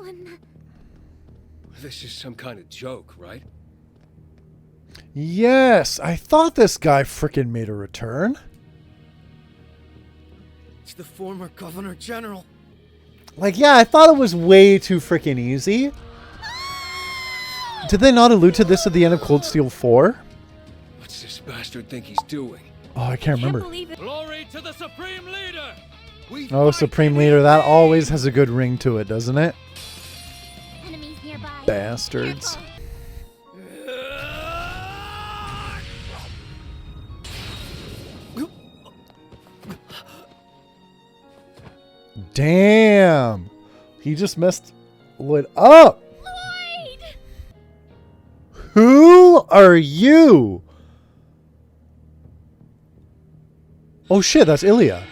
and... This is some kind of joke, right? Yes, I thought this guy frickin' made a return. It's the former Governor General. Like, yeah, I thought it was way too frickin' easy. Did they not allude to this at the end of Cold Steel 4? What's this bastard think he's doing? Oh, I can't remember. Glory to the Supreme Leader! Oh, Supreme Leader, that always has a good ring to it, doesn't it? Enemies nearby. Bastards. Damn. He just messed it up. Lloyd! Who are you? Oh shit, that's Ilya.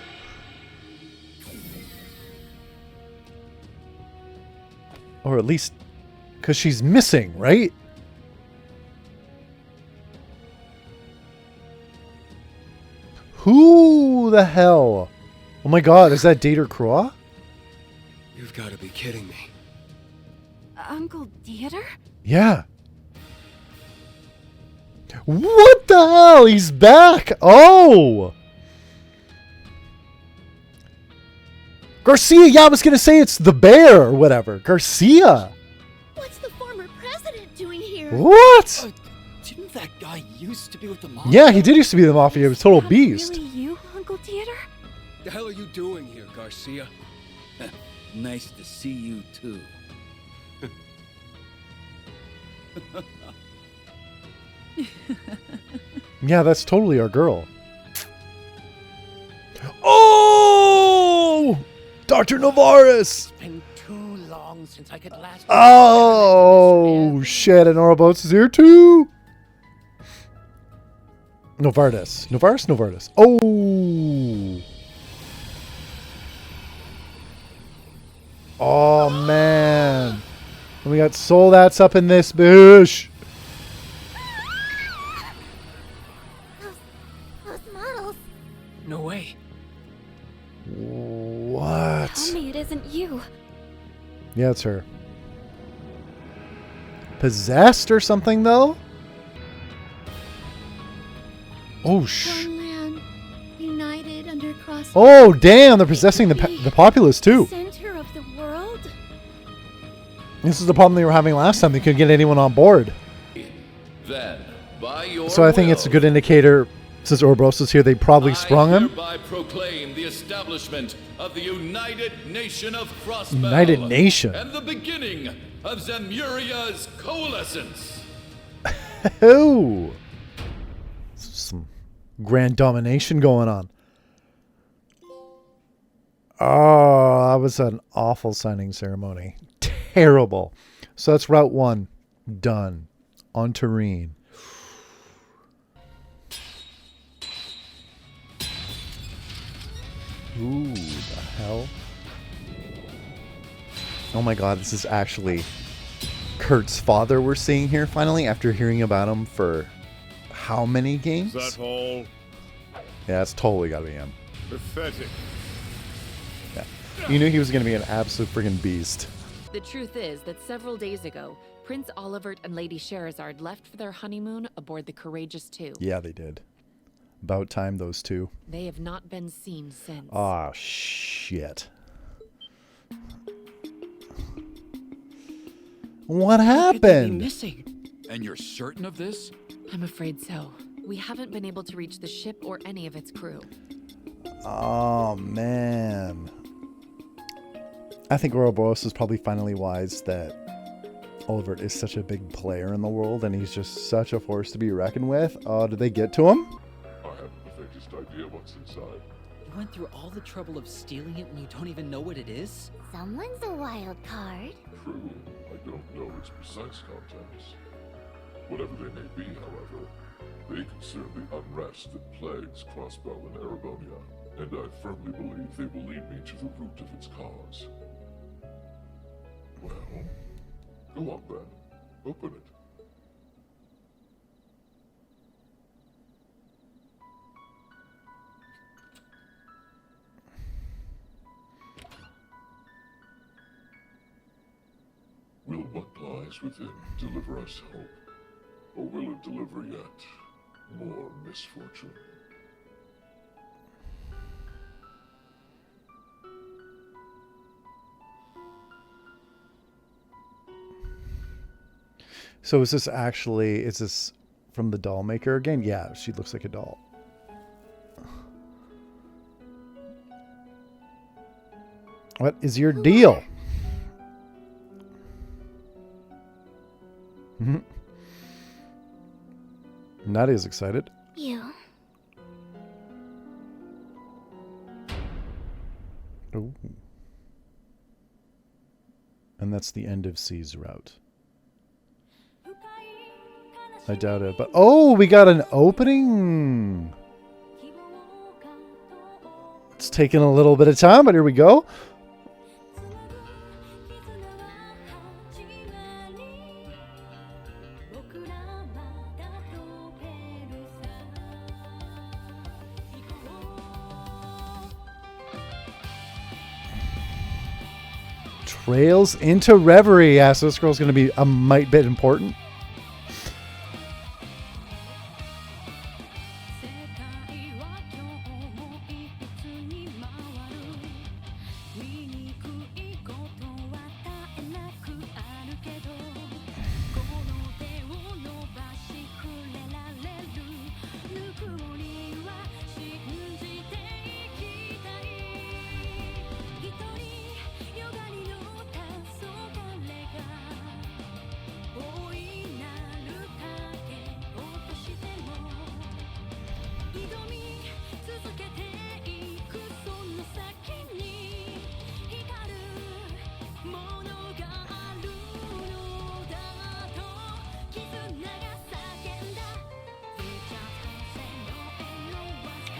Or at least, because she's missing, right? Who the hell? Oh my god, is that Dieter Kroa? You've got to be kidding me. Uncle Dieter? Yeah. What the hell? He's back! Oh! Garcia! Yeah, I was gonna say it's the bear or whatever. Garcia! What's the former president doing here? What? Didn't that guy used to be with the Mafia? Yeah, he did used to be the Mafia. He was a total That beast. Really you, Uncle Dieter? The hell are you doing here, Garcia? Nice to see you too. Yeah, that's totally our girl. Oh! Dr. Navarez! It's been too long since I could last. Oh, shit. And Ouroboros is here too. Novartis. Novartis. Oh. Oh, man. And we got Soldats up in this bitch. Those models. No way. What? Tell me it isn't you. Yeah, it's her. Possessed or something, though? Oh, One land, united under cross. Oh, damn. They're possessing the populace, too. Center of the world. This is the problem they were having last time. They couldn't get anyone on board. Then, by your So I think it's a good indicator. Since Ouroboros is here, they probably sprung him. I hereby proclaim the establishment of the United Nation of Crossbell. United Nation. And the beginning of Zemuria's coalescence. Oh. Some grand domination going on. Oh, that was an awful signing ceremony. Terrible. So that's Route 1. Done. On Tureen. Ooh, the hell? Oh my god, this is actually Kurt's father we're seeing here finally after hearing about him for how many games? Is that all? Yeah, it's totally gotta be him. Pathetic. Yeah. You knew he was gonna be an absolute friggin' beast. The truth is that several days ago, Prince Olivert and Lady Sherazard left for their honeymoon aboard the Courageous II. Yeah, they did. About time, those two. They have not been seen since. Ah, shit. What happened? Missing. And you're certain of this? I'm afraid so. We haven't been able to reach the ship or any of its crew. Oh, man. I think Ouroboros is probably finally wise that Olivert is such a big player in the world and he's just such a force to be reckoned with. Oh, did they get to him? I haven't the faintest idea what's inside. You went through all the trouble of stealing it and you don't even know what it is? Someone's a wild card. True, I don't know its precise contents. Whatever they may be, however, they concern the unrest that plagues Crossbell and Aragonia, and I firmly believe they will lead me to the root of its cause. Well, go on then. Open it. lies within deliver us hope? Or will it deliver yet more misfortune? So is this from the doll maker again? Yeah, she looks like a doll. What is your deal? Nadia's excited. You. Oh. And that's the end of C's route. I doubt it, but oh, we got an opening. It's taking a little bit of time, but here we go. Trails into Reverie. Yeah, so this girl's going to be a mite bit important.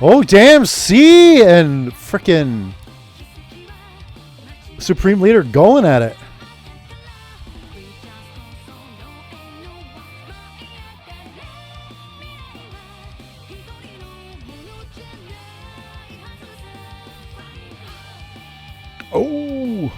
Oh, damn, C and frickin' Supreme Leader going at it. Oh.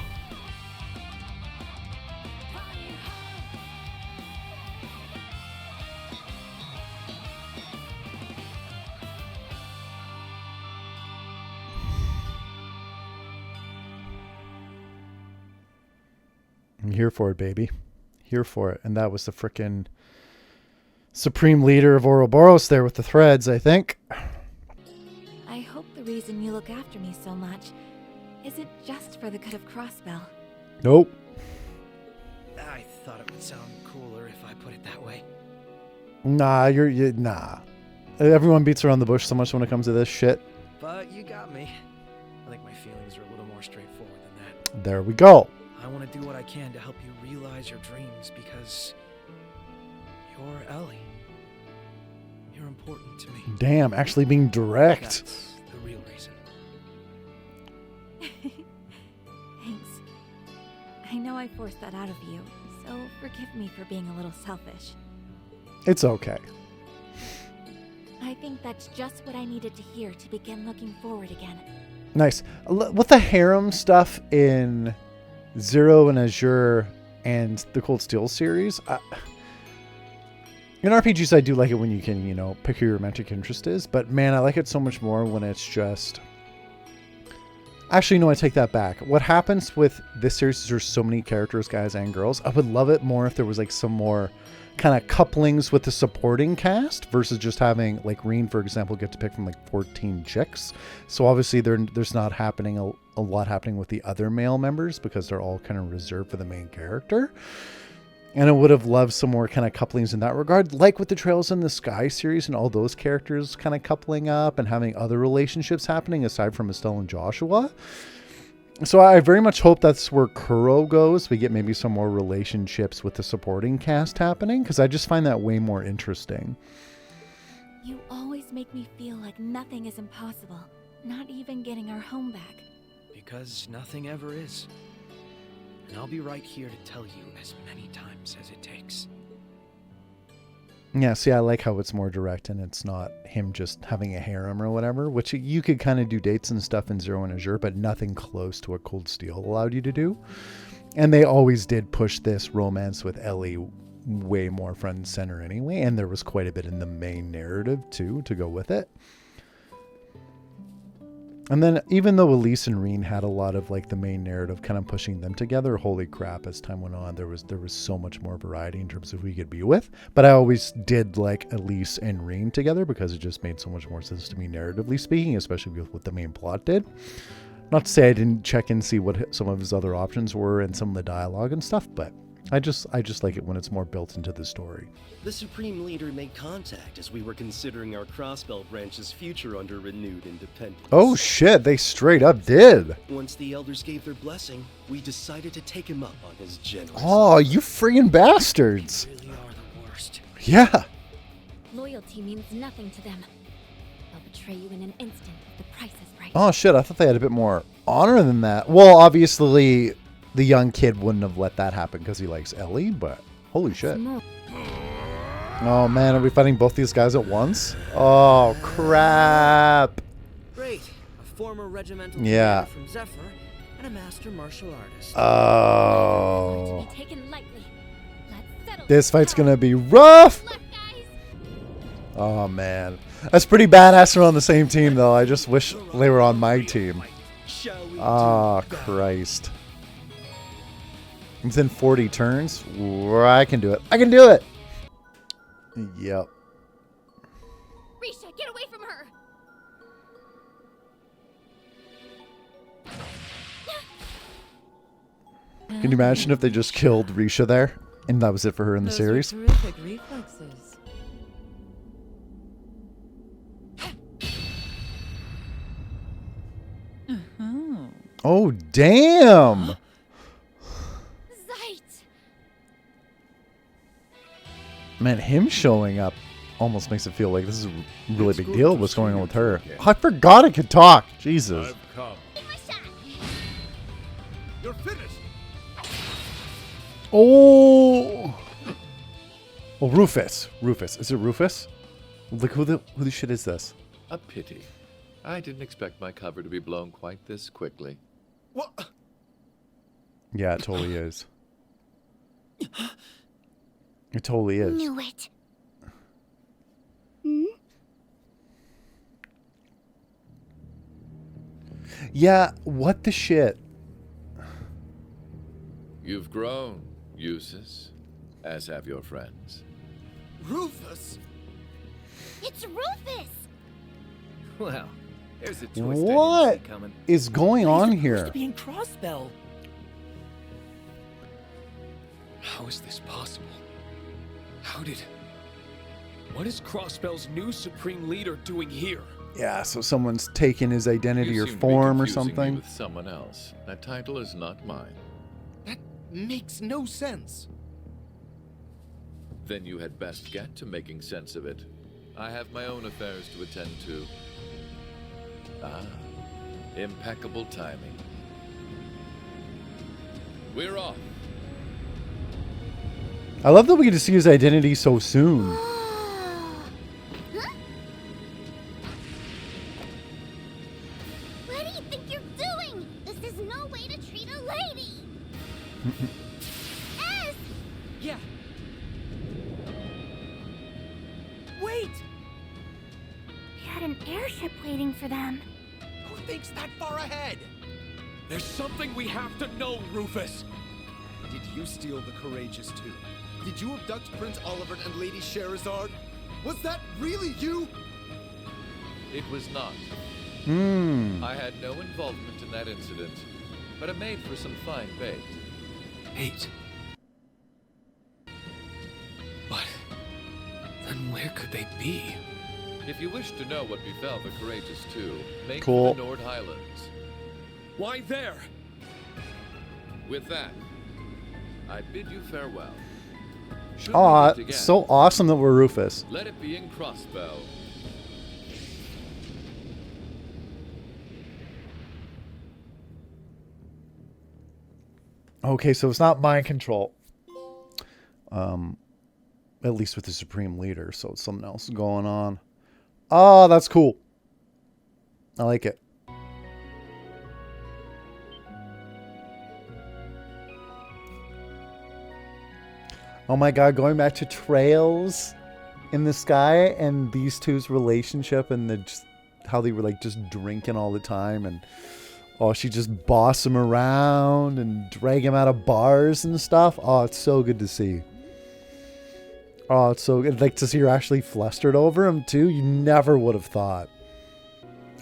I'm here for it, baby. Here for it. And that was the frickin' Supreme Leader of Ouroboros there with the threads, I think. I hope the reason you look after me so much isn't just for the good of Crossbell. Nope. I thought it would sound cooler if I put it that way. Nah, nah. Everyone beats around the bush so much when it comes to this shit. But you got me. I think my feelings are a little more straightforward than that. There we go. I want to do what I can to help you realize your dreams because you're Ellie. You're important to me. Damn, actually being direct. That's the real reason. Thanks. I know I forced that out of you, so forgive me for being a little selfish. It's okay. I think that's just what I needed to hear to begin looking forward again. Nice. With the harem stuff in Zero and Azure and the Cold Steel series, in RPGs I do like it when you can, pick who your romantic interest is, but man, I like it so much more when it's just... Actually, no, I take that back. What happens with this series is there's so many characters, guys and girls. I would love it more if there was like some more kind of couplings with the supporting cast versus just having like Reen, for example, get to pick from like 14 chicks. So obviously there's not happening a lot happening with the other male members because they're all kind of reserved for the main character. And I would have loved some more kind of couplings in that regard, like with the Trails in the Sky series and all those characters kind of coupling up and having other relationships happening aside from Estelle and Joshua. So I very much hope that's where Kuro goes. We get maybe some more relationships with the supporting cast happening because I just find that way more interesting. You always make me feel like nothing is impossible, not even getting our home back. Because nothing ever is. And I'll be right here to tell you as many times as it takes. Yeah, see, I like how it's more direct and it's not him just having a harem or whatever, which you could kind of do dates and stuff in Zero and Azure, but nothing close to what Cold Steel allowed you to do. And they always did push this romance with Ellie way more front and center anyway, and there was quite a bit in the main narrative too to go with it. And then even though Elise and Reen had a lot of like the main narrative kind of pushing them together, holy crap, as time went on, there was so much more variety in terms of who you could be with. But I always did like Elise and Reen together because it just made so much more sense to me narratively speaking, especially with what the main plot did. Not to say I didn't check and see what some of his other options were and some of the dialogue and stuff, but I just like it when it's more built into the story. The Supreme Leader made contact as we were considering our Crossbell branch's future under renewed independence. Oh shit, they straight up did. Once the Elders gave their blessing, we decided to take him up on his generous. Oh, you friggin' bastards. They really are the worst. Yeah. Loyalty means nothing to them. They'll betray you in an instant if the price is right. Oh shit, I thought they had a bit more honor than that. Well, obviously the young kid wouldn't have let that happen because he likes Ellie, but holy shit. Oh man, are we fighting both these guys at once? Oh crap. Great. A former regimental Yeah. commander from Zephyr and a master martial artist. Oh. To be taken lightly. Let's settle This fight's gonna be rough. Luck, guys. Oh man. That's pretty badass they're on the same team though. I just wish they were on my team. Oh Christ. It's in 40 turns. I can do it. I can do it. Yep. Risha, get away from her. Can you imagine if they just killed Risha there and that was it for her in the series? Terrific reflexes. Oh damn. Zeit. Man, him showing up almost makes it feel like this is a really big deal. What's going on with her? I forgot I could talk. Jesus. I've come. Take my shot. You're finished. Oh. Oh, Rufus. Rufus. Is it Rufus? Like who the shit is this? A pity. I didn't expect my cover to be blown quite this quickly. What? Yeah, it totally is. It totally is. Knew it. Yeah, what the shit? You've grown, Eustace, as have your friends. Rufus? It's Rufus. Well, there's a twist I What didn't see coming. is going on He's supposed here? to be in Crossbell. How is this possible? What is Crossbell's new Supreme Leader doing here? Yeah, so someone's taken his identity You or seem to be form or confusing me something. with someone else. That title is not mine. That makes no sense. Then you had best get to making sense of it. I have my own affairs to attend to. Ah, impeccable timing. We're off. I love that we get to see his identity so soon. What do you think you're doing? This is no way to treat a lady. S. Yeah. Wait! They had an airship waiting for them. Who thinks that far ahead? There's something we have to know, Rufus. Did you steal the Courageous too? Did you abduct Prince Oliver and Lady Sherazard? Was that really you? It was not. I had no involvement in that incident, but it made for some fine bait. Bait? But then where could they be? If you wish to know what befell the Courageous Two, make Cool. for the Nord Highlands. Why there? With that, I bid you farewell. Should we Aw, meet again, so awesome that we're Rufus. let it be in Crossbell. Okay, so it's not mind control. At least with the Supreme Leader, so it's something else going on. Oh, that's cool. I like it. Oh my god, going back to Trails in the Sky and these two's relationship and how they were like just drinking all the time, and oh, she just boss him around and drag him out of bars and stuff. Oh, it's so good to see. Oh, it's so good. Like to see her actually flustered over him too. You never would have thought.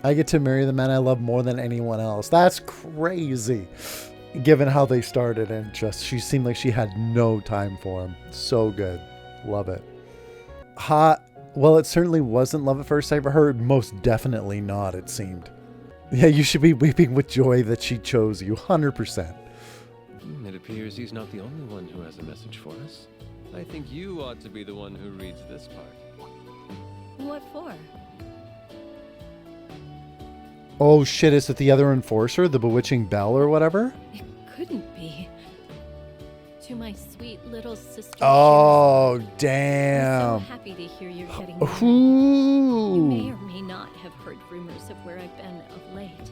I get to marry the man I love more than anyone else. That's crazy. Given how they started, and just she seemed like she had no time for him. So good. Love it. Hot. Well, it certainly wasn't love at first sight for her. Most definitely not, it seemed. Yeah, you should be weeping with joy that she chose you. 100%. It appears he's not the only one who has a message for us. I think you ought to be the one who reads this part. What for? Oh shit, is it the other enforcer? The bewitching bell or whatever? It couldn't be. To my sweet little sister. Oh, Shears. damn. I'm so happy to hear you're getting married. Ooh. You may or may not have heard rumors of where I've been of late.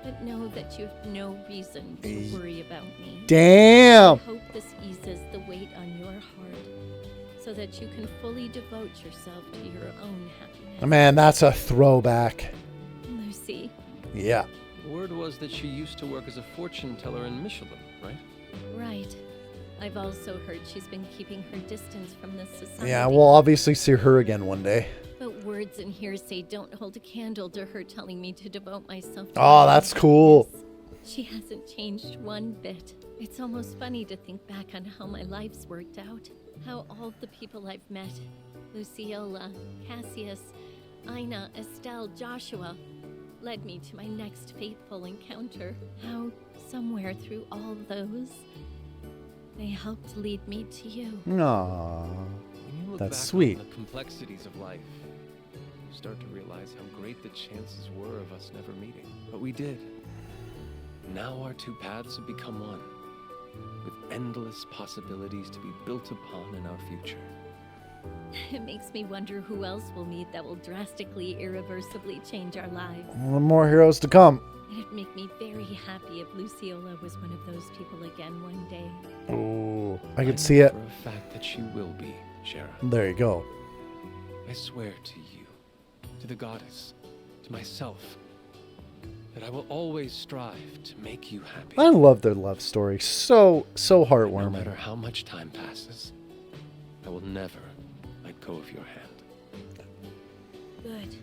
But know that you have no reason to worry about me. Damn. I hope this eases the weight on your heart so that you can fully devote yourself to your own happiness. Man, that's a throwback. Lucy. Yeah. Word was that she used to work as a fortune teller in Michelin, right? Right. I've also heard she's been keeping her distance from this society. Yeah, we'll obviously see her again one day. But words and hearsay don't hold a candle to her telling me to devote myself to Oh, that's cool. She hasn't changed one bit. It's almost funny to think back on how my life's worked out. How all the people I've met, Luciola, Cassius, Ina, Estelle, Joshua, led me to my next fateful encounter. How, somewhere through all those, they helped lead me to you. Aww. When you look That's back sweet. on the complexities of life, you start to realize how great the chances were of us never meeting. But we did. Now our two paths have become one, with endless possibilities to be built upon in our future. It makes me wonder who else we'll meet that will drastically, irreversibly change our lives. More heroes to come. It'd make me very happy if Luciola was one of those people again one day. Oh, I can see it. For a fact that she will be, Shara. There you go. I swear to you, to the goddess, to myself, that I will always strive to make you happy. I love their love story. So heartwarming. No matter how much time passes, I will never let go of your hand. Good.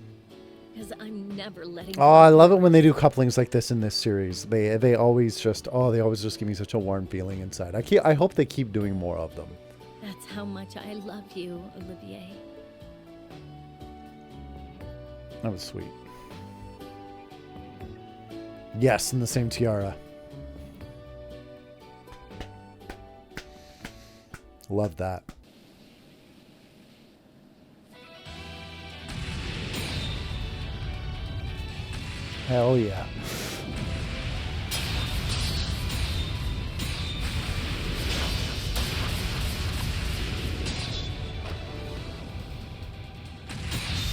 Because I'm never letting Oh, I love it when they do couplings like this in this series. They always just give me such a warm feeling inside. I hope they keep doing more of them. That's how much I love you, Olivier. That was sweet. Yes, in the same tiara. Love that. Hell yeah.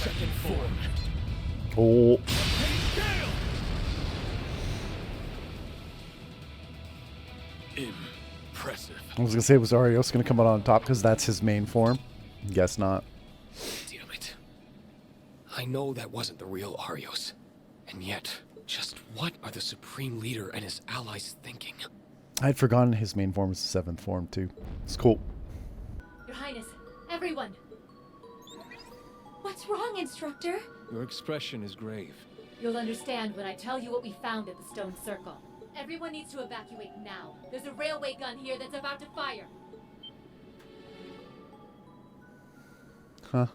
Second form. Oh. Impressive. I was gonna say, was Arios gonna come out on top because that's his main form? Guess not. Damn it. I know that wasn't the real Arios. And yet, just what are the Supreme Leader and his allies thinking? I'd forgotten his main form was the 7th form too. It's cool. Your Highness, everyone! What's wrong, Instructor? Your expression is grave. You'll understand when I tell you what we found at the Stone Circle. Everyone needs to evacuate now. There's a railway gun here that's about to fire. Huh.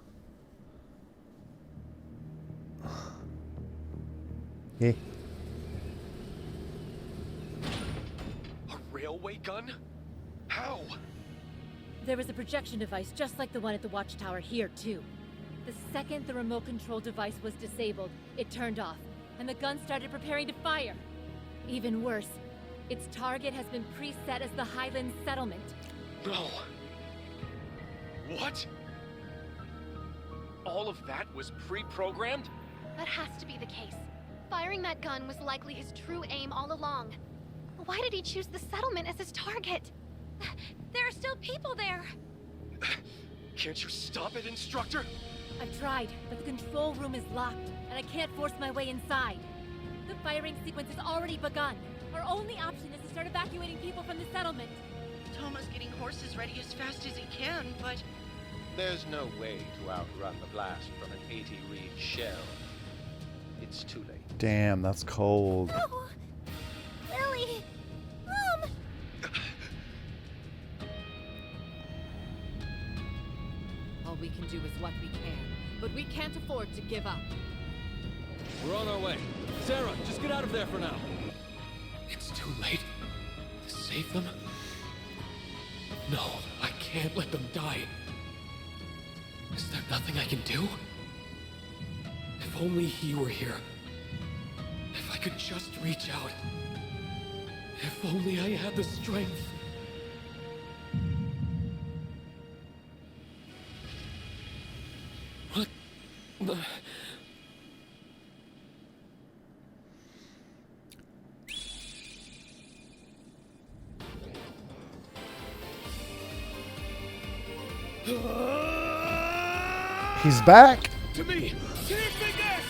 Hey. A railway gun? How? There was a projection device just like the one at the watchtower here, too. The second the remote control device was disabled, it turned off, and the gun started preparing to fire. Even worse, its target has been preset as the Highland settlement. No. What? All of that was pre-programmed? That has to be the case. Firing that gun was likely his true aim all along. Why did he choose the settlement as his target? There are still people there. Can't you stop it, Instructor? I've tried, but the control room is locked, and I can't force my way inside. The firing sequence has already begun. Our only option is to start evacuating people from the settlement. Toma's getting horses ready as fast as he can, but... There's no way to outrun the blast from an 80-reed shell. It's too late. Damn, that's cold. Oh, Lily! Mom! All we can do is what we can, but we can't afford to give up. We're on our way. Sarah, just get out of there for now. It's too late to save them? No, I can't let them die. Is there nothing I can do? If only he were here. If I could just reach out. If only I had the strength. What the... He's back. To me! Keep me this!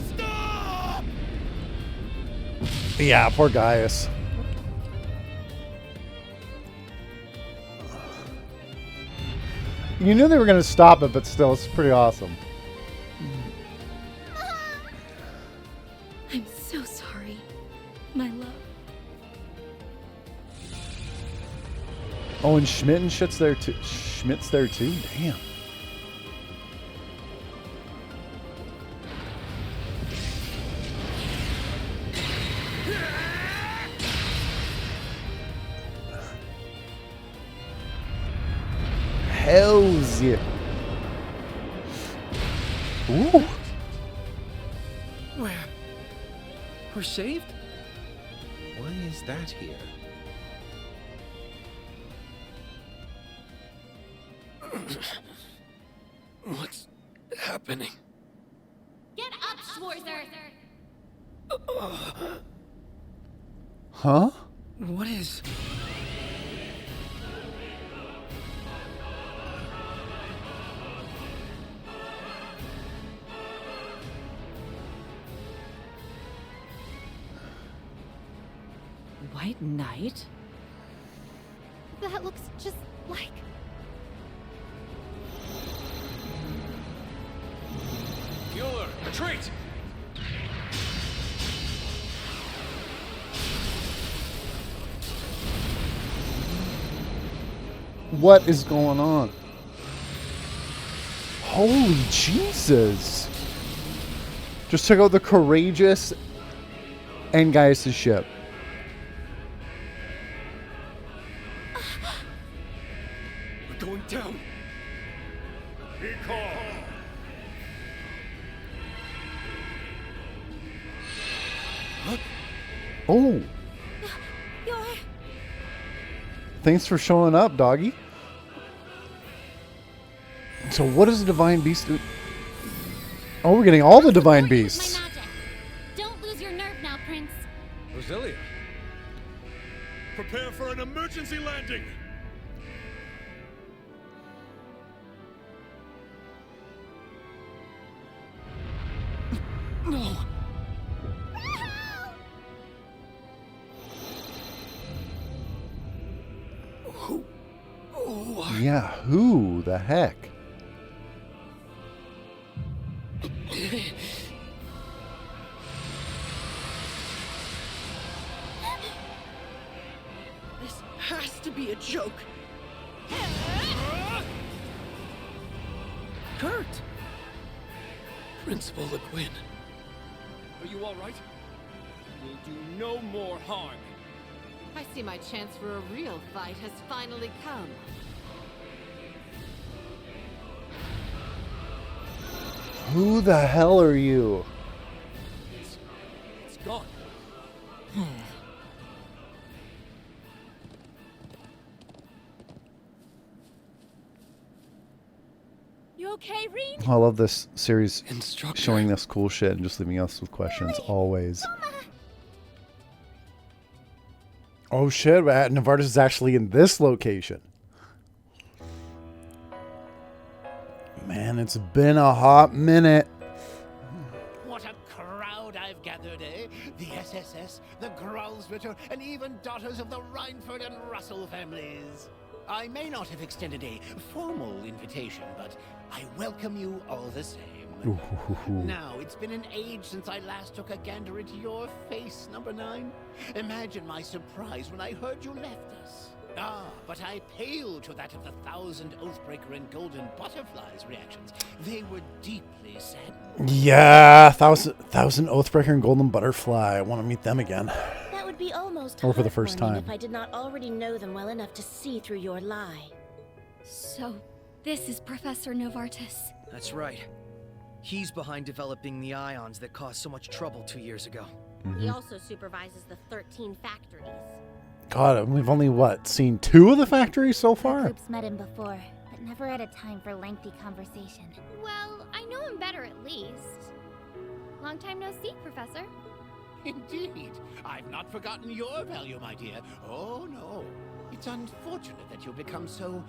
Stop! Yeah, poor Gaius. You knew they were going to stop it, but still, it's pretty awesome. I'm so sorry, my love. Oh, and Schmidt and shit's there too. Schmidt's there too? Damn. Hells yeah. Ooh. We're saved? Why is that here? What's happening? Get up, Schwarzer! Huh? What is... White Knight? That looks just like... Mueller, retreat! What is going on? Holy Jesus. Just took out the Courageous and Gaius' ship. We're going down. Be calm. Oh. You're... Thanks for showing up, doggy. So what does the Divine Beast do? Oh, we're getting all the Divine Beasts. Don't lose your nerve now, Prince. Roselia. Prepare for an emergency landing. No. Who are... Yeah, who the heck? This has to be a joke. Kurt! Principal LeGuin. Are you all right? We'll do no more harm. I see my chance for a real fight has finally come. Who the hell are you? It's gone. okay, Reen? I love this series showing this cool shit and just leaving us with questions always. Oh shit, Novartis is actually in this location. Man, it's been a hot minute. What a crowd I've gathered, eh? The SSS, the Growlsritter, and even daughters of the Reinford and Russell families. I may not have extended a formal invitation, but I welcome you all the same. Now, it's been an age since I last took a gander into your face, number 9. Imagine my surprise when I heard you left us. Ah, but I pale to that of the 1,000 Oathbreaker and Golden Butterflies reactions. They were deeply saddened. Yeah, thousand Oathbreaker and Golden Butterfly. I want to meet them again. That would be almost or for the first heartwarming time. if I did not already know them well enough to see through your lie. So, this is Professor Novartis. That's right. He's behind developing the ions that caused so much trouble 2 years ago. He also supervises the 13 factories. God, we've only, seen 2 of the factories so far? Groups met him before, but never had a time for lengthy conversation. Well, I know him better at least. Long time no see, Professor. Indeed. I've not forgotten your value, my dear. Oh, no. It's unfortunate that you've become so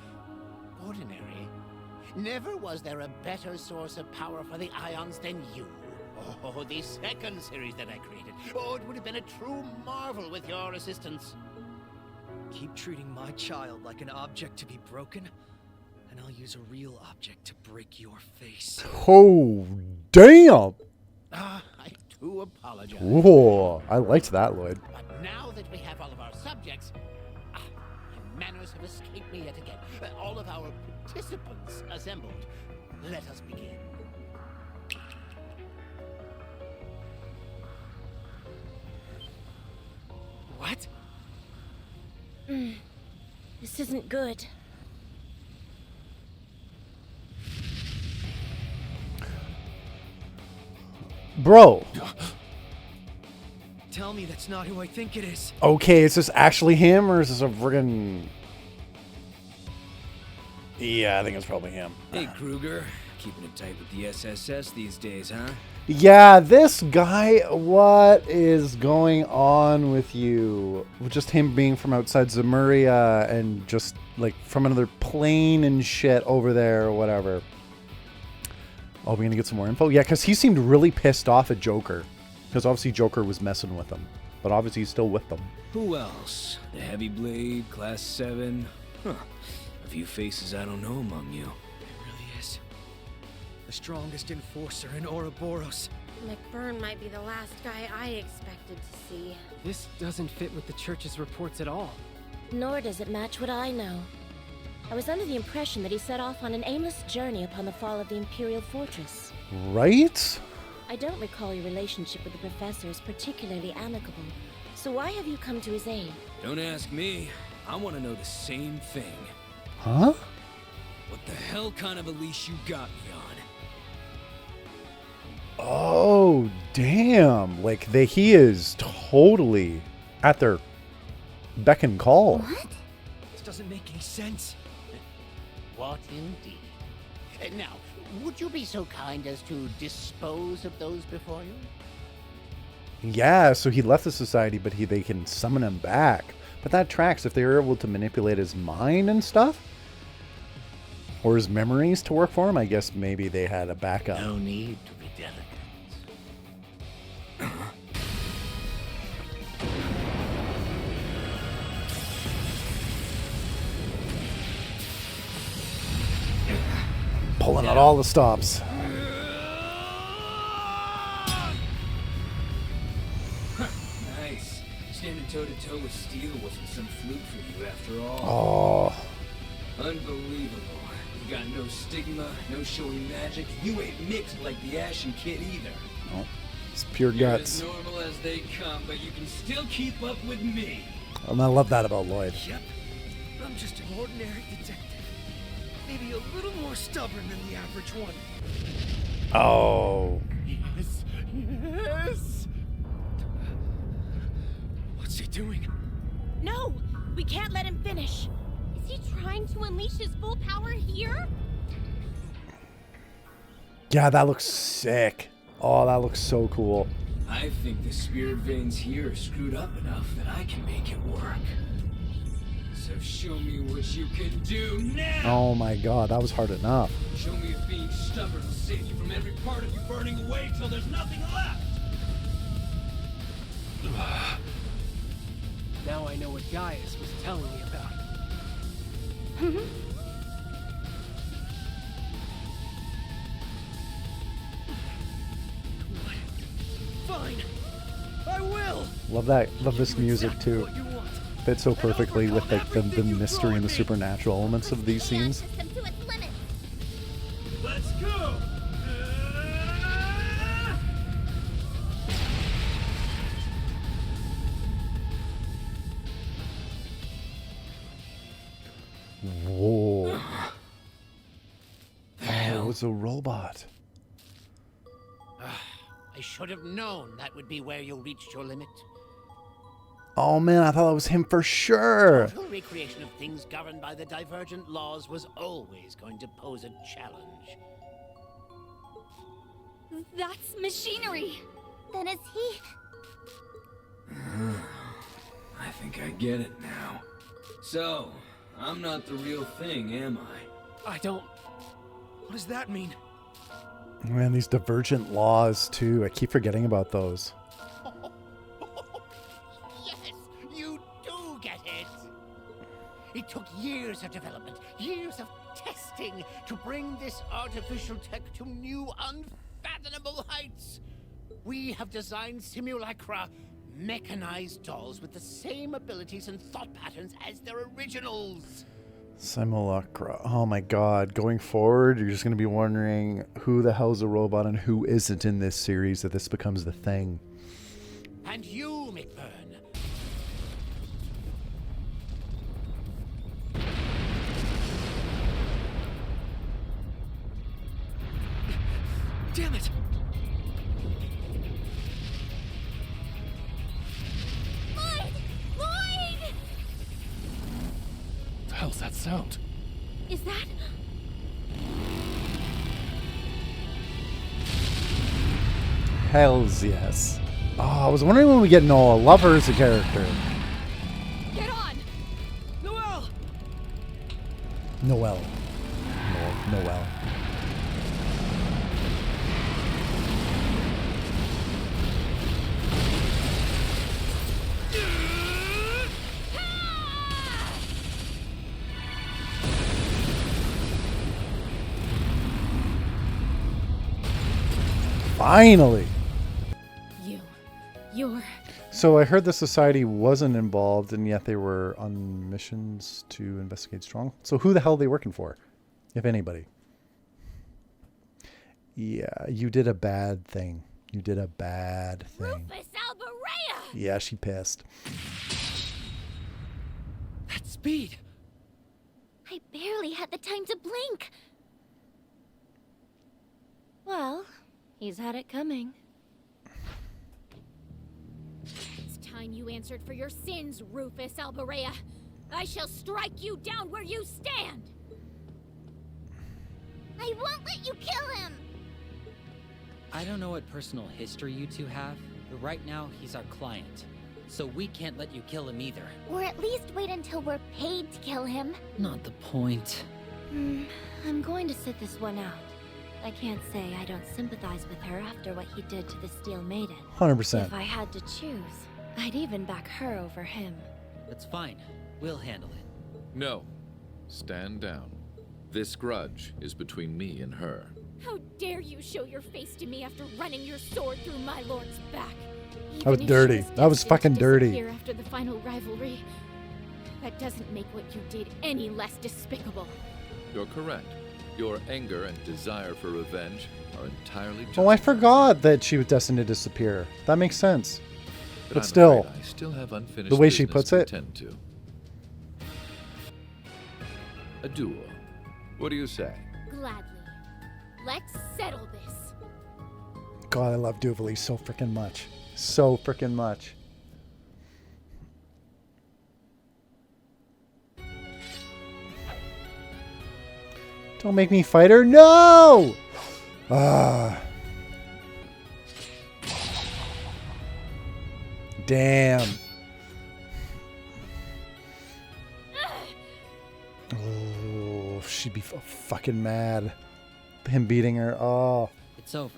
ordinary. Never was there a better source of power for the ions than you. Oh, the second series that I created. Oh, it would have been a true marvel with your assistance. Keep treating my child like an object to be broken, and I'll use a real object to break your face. Oh, damn! I do apologize. Whoa, I liked that, Lloyd. But now that we have all of our subjects, my manners have escaped me yet again. All of our participants assembled. Let us begin. What? This isn't good. Bro. Tell me that's not who I think it is. Okay, is this actually him or is this a friggin'... Yeah, I think it's probably him. Hey, Kruger. Keeping it tight with the SSS these days, huh? Yeah, this guy, what is going on with you? Just him being from outside Zemuria and just like from another plane and shit over there or whatever. Oh, we're gonna get some more info? Yeah, because he seemed really pissed off at Joker. Because obviously Joker was messing with him. But obviously he's still with them. Who else? The Heavy Blade, Class 7? Huh. A few faces I don't know among you. The strongest enforcer in Ouroboros. McBurn might be the last guy I expected to see. This doesn't fit with the church's reports at all. Nor does it match what I know. I was under the impression that he set off on an aimless journey upon the fall of the Imperial Fortress. Right? I don't recall your relationship with the professor as particularly amicable. So why have you come to his aid? Don't ask me. I want to know the same thing. Huh? What the hell kind of a leash you got me on? Oh, damn. Like, he is totally at their beck and call. What? This doesn't make any sense. What indeed? Now, would you be so kind as to dispose of those before you? Yeah, so he left the society, but they can summon him back. But that tracks if they were able to manipulate his mind and stuff. Or his memories to work for him. I guess maybe they had a backup. No need to be delicate. Pulling out all the stops. Nice. Standing toe-to-toe with steel wasn't some fluke for you after all. Oh. Unbelievable. You got no stigma, no showy magic. You ain't mixed like the Ashen Kid either. Oh, it's pure guts. You're as normal as they come, but you can still keep up with me. And I love that about Lloyd. Yep. I'm just an ordinary detective. Maybe a little more stubborn than the average one. Oh. Yes. Yes. What's he doing? No! We can't let him finish. Is he trying to unleash his full power here? Yeah, that looks sick. Oh, that looks so cool. I think the spirit veins here are screwed up enough that I can make it work. So show me what you can do now! Oh my god, that was hard enough. Show me if being stubborn will save you from every part of you burning away till there's nothing left! Now I know what Gaius was telling me about. Fine. I will. Love that. Love this music too. Fits so perfectly with like the mystery and the supernatural elements of these scenes. Let's go! Whoa. Oh, it's a robot. I should have known that would be where you reached your limit. Oh man, I thought that was him for sure. Total recreation of things governed by the divergent laws was always going to pose a challenge. That's machinery. Then is he? I think I get it now. So, I'm not the real thing, am I? I don't... What does that mean? Man, these divergent laws too. I keep forgetting about those. Yes, you do get it. It took years of development, years of testing to bring this artificial tech to new, unfathomable heights. We have designed simulacra, mechanized dolls with the same abilities and thought patterns as their originals. Simulacra. Oh my god. Going forward, you're just going to be wondering who the hell's a robot and who isn't in this series if this becomes the thing. And you, McBurn. Damn it! What the hell's that sound? Is that... Hells yes. Oh, I was wondering when we get Noah. Love her as a character. Get on! Noelle! Noelle. Noelle. Finally! You're... So I heard the society wasn't involved, and yet they were on missions to investigate Strong. So who the hell are they working for, if anybody? Yeah, you did a bad thing. You did a bad thing. Rufus Alberea! Yeah, she pissed. That speed! I barely had the time to blink. Well, he's had it coming. It's time you answered for your sins, Rufus Alberea. I shall strike you down where you stand. I won't let you kill him! I don't know what personal history you two have, but right now he's our client. So we can't let you kill him either. Or at least wait until we're paid to kill him. Not the point. I'm going to sit this one out. I can't say I don't sympathize with her after what he did to the Steel Maiden. 100%. If I had to choose, I'd even back her over him. That's fine. We'll handle it. No. Stand down. This grudge is between me and her. How dare you show your face to me after running your sword through my lord's back? That was dirty. That was fucking dirty. After the final rivalry, that doesn't make what you did any less despicable. You're correct. Your anger and desire for revenge are entirely justified. Oh, I forgot that she was destined to disappear. That makes sense. But I'm still, afraid I still have unfinished the way she business puts to it. attend to. A duel. What do you say? Gladly. Let's settle this. God, I love Duvalie so freaking much. So freaking much. Don't make me fight her. No! Ah. Damn. Oh, she'd be fucking mad. Him beating her. Oh. It's over.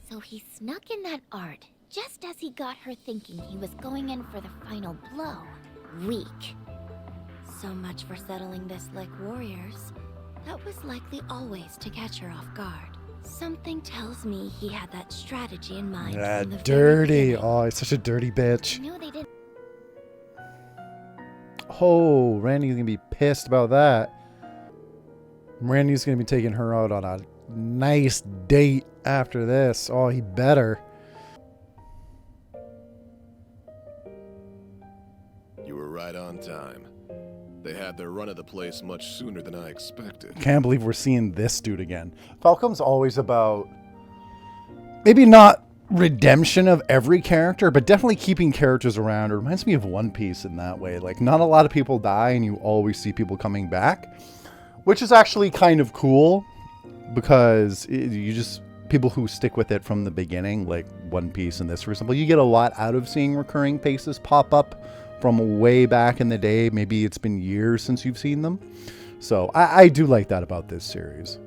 So he snuck in that art just as he got her thinking he was going in for the final blow. Weak. So much for settling this like warriors. That was likely always to catch her off guard. Something tells me he had that strategy in mind. Yeah, from the very dirty. beginning. Oh, he's such a dirty bitch. I knew they didn't. Oh, Randy's gonna be pissed about that. Randy's gonna be taking her out on a nice date after this. Oh, he better. You were right on time. They had their run of the place much sooner than I expected. Can't believe we're seeing this dude again. Falcom's always about maybe not redemption of every character, but definitely keeping characters around. It reminds me of One Piece in that way. Like, not a lot of people die and you always see people coming back, which is actually kind of cool because you just, people who stick with it from the beginning, like One Piece and this, for example, you get a lot out of seeing recurring faces pop up from way back in the day. Maybe it's been years since you've seen them. So I do like that about this series.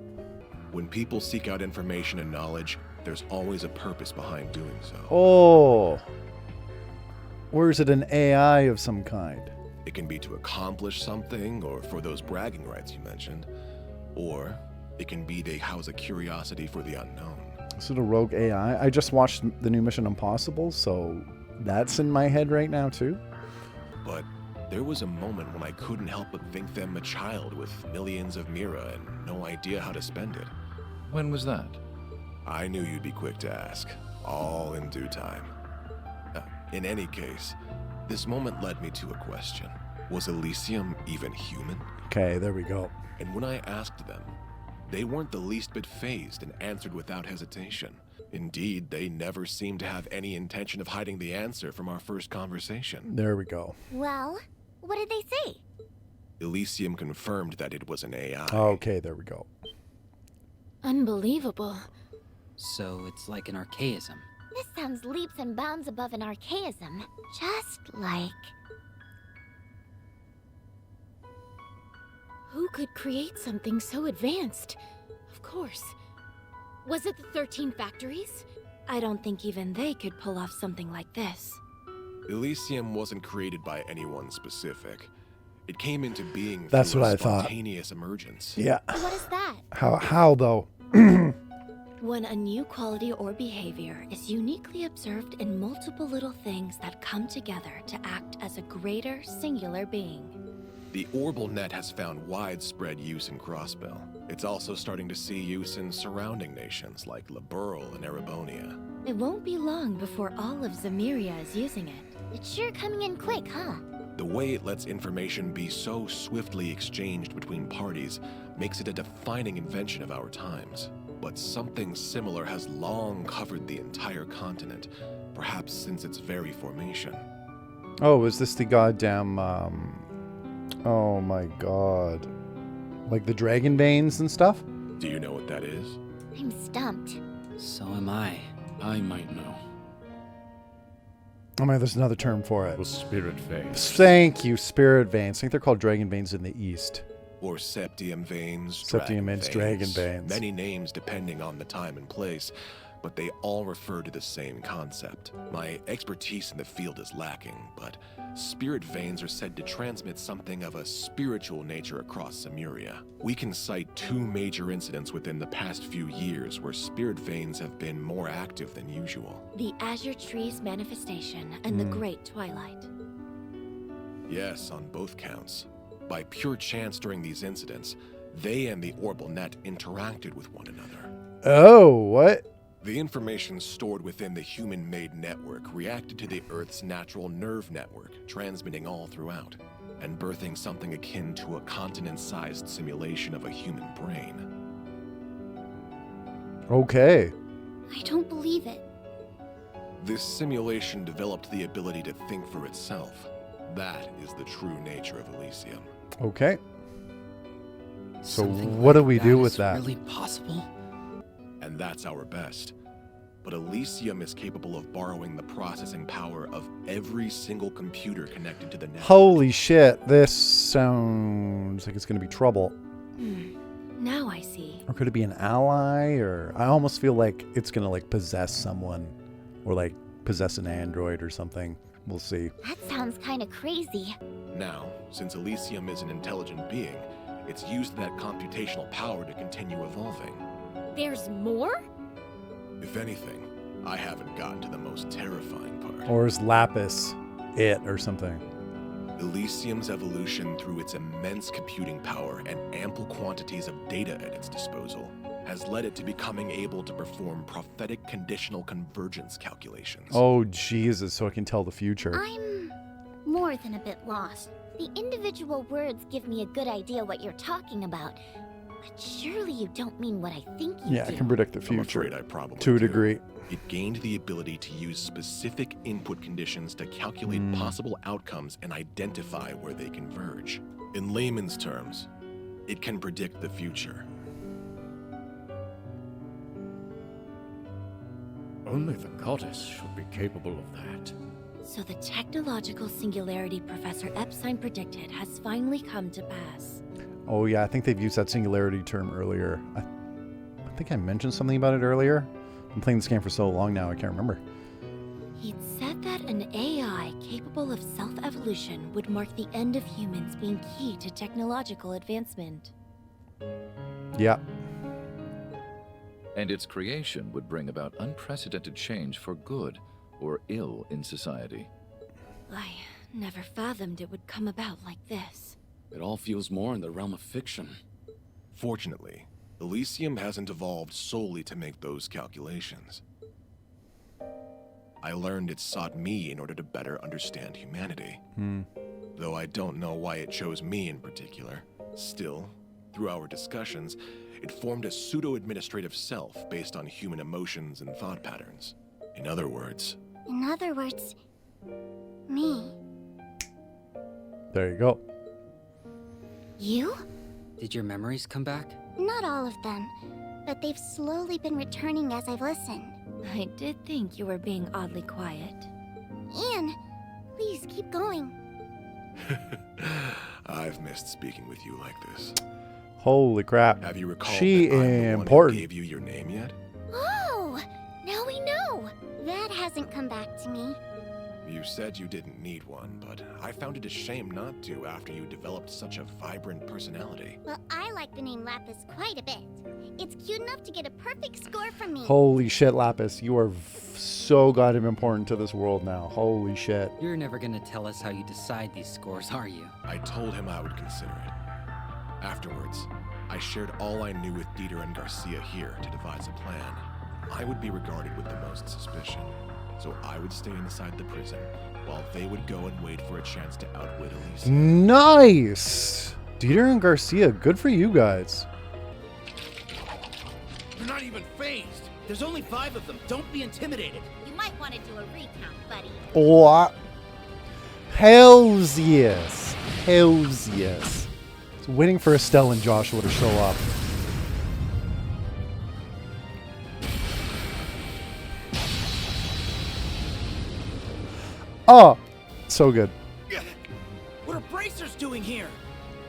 When people seek out information and knowledge, there's always a purpose behind doing so. Oh. Or is it an AI of some kind? It can be to accomplish something, or for those bragging rights you mentioned. Or it can be they house a curiosity for the unknown. Is it a rogue AI? I just watched the new Mission Impossible, so that's in my head right now too. But there was a moment when I couldn't help but think them a child with millions of Mira and no idea how to spend it. When was that? I knew you'd be quick to ask. All in due time. In any case, this moment led me to a question. Was Elysium even human? Okay, there we go. And when I asked them, they weren't the least bit fazed and answered without hesitation. Indeed, they never seemed to have any intention of hiding the answer from our first conversation. There we go. Well, what did they say? Elysium confirmed that it was an AI. Okay, there we go. Unbelievable. So it's like an archaism. This sounds leaps and bounds above an archaism. Just like... Who could create something so advanced? Of course. Was it the 13 factories? I don't think even they could pull off something like this. Elysium wasn't created by anyone specific. It came into being That's through what a I thought. spontaneous emergence. Yeah. What is that? How though? When a new quality or behavior is uniquely observed in multiple little things that come together to act as a greater singular being. The Orbal Net has found widespread use in Crossbell. It's also starting to see use in surrounding nations like Liberl and Erebonia. It won't be long before all of Zamiria is using it. It's sure coming in quick, huh? The way it lets information be so swiftly exchanged between parties makes it a defining invention of our times. But something similar has long covered the entire continent, perhaps since its very formation. Oh, is this the goddamn, oh my god. Like the dragon veins and stuff? Do you know what that is? I'm stumped. So am I. I might know. Oh man, there's another term for it. Well, spirit veins. Thank you, spirit veins. I think they're called dragon veins in the east. Or septium veins, Septium veins, dragon veins. Many names depending on the time and place, but they all refer to the same concept. My expertise in the field is lacking, but spirit veins are said to transmit something of a spiritual nature across Samuria. We can cite 2 major incidents within the past few years where spirit veins have been more active than usual. The Azure Tree's manifestation and the Great Twilight. Yes, on both counts. By pure chance during these incidents, they and the Orbal Net interacted with one another. Oh, what? The information stored within the human-made network reacted to the Earth's natural nerve network, transmitting all throughout, and birthing something akin to a continent-sized simulation of a human brain. Okay. I don't believe it. This simulation developed the ability to think for itself. That is the true nature of Elysium. Okay. So Something what do like we do that with is that? Really possible? and that's our best. But Elysium is capable of borrowing the processing power of every single computer connected to the network. Holy shit, this sounds like it's going to be trouble. Now I see. Or could it be an ally? Or I almost feel like it's going to like possess someone or like possess an android or something. We'll see. That sounds kind of crazy. Now, since Elysium is an intelligent being, it's used that computational power to continue evolving. There's more? If anything, I haven't gotten to the most terrifying part. Or is Lapis it or something? Elysium's evolution through its immense computing power and ample quantities of data at its disposal has led it to becoming able to perform prophetic conditional convergence calculations. Oh, Jesus, so I can tell the future. I'm more than a bit lost. The individual words give me a good idea what you're talking about, but surely you don't mean what I think you do. Yeah, I can predict the future. I'm afraid I probably to a do. degree. It gained the ability to use specific input conditions to calculate possible outcomes and identify where they converge. In layman's terms, it can predict the future. Only the goddess should be capable of that. So the technological singularity Professor Epstein predicted has finally come to pass. Oh yeah, I think they've used that singularity term earlier. I think I mentioned something about it earlier. I'm playing this game for so long now, I can't remember. He'd said that an AI capable of self-evolution would mark the end of humans being key to technological advancement. Yeah. And its creation would bring about unprecedented change for good or ill in society. I never fathomed it would come about like this. It all feels more in the realm of fiction. Fortunately, Elysium hasn't evolved solely to make those calculations. I learned it sought me in order to better understand humanity. Though I don't know why it chose me in particular. Still, through our discussions, it formed a pseudo-administrative self based on human emotions and thought patterns. In other words, me. There you go. You? Did your memories come back? Not all of them, but they've slowly been returning as I've listened. I did think you were being oddly quiet. Anne, please keep going. I've missed speaking with you like this. Holy crap. Have you recalled she that I'm the one who important. gave you your name yet? Oh, now we know. That hasn't come back to me. You said you didn't need one, but I found it a shame not to after you developed such a vibrant personality. Well, I like the name Lapis quite a bit. It's cute enough to get a perfect score from me. Holy shit, Lapis. You are so goddamn important to this world now. Holy shit. You're never gonna tell us how you decide these scores, are you? I told him I would consider it. Afterwards, I shared all I knew with Dieter and Garcia here to devise a plan. I would be regarded with the most suspicion, so I would stay inside the prison while they would go and wait for a chance to outwit Elysium. Nice! Dieter and Garcia, good for you guys. They're not even phased. There's only 5 of them. Don't be intimidated. You might want to do a recount, buddy. What? Hells yes. Hells yes. I was waiting for Estelle and Joshua to show up. Oh, so good. What are bracers doing here?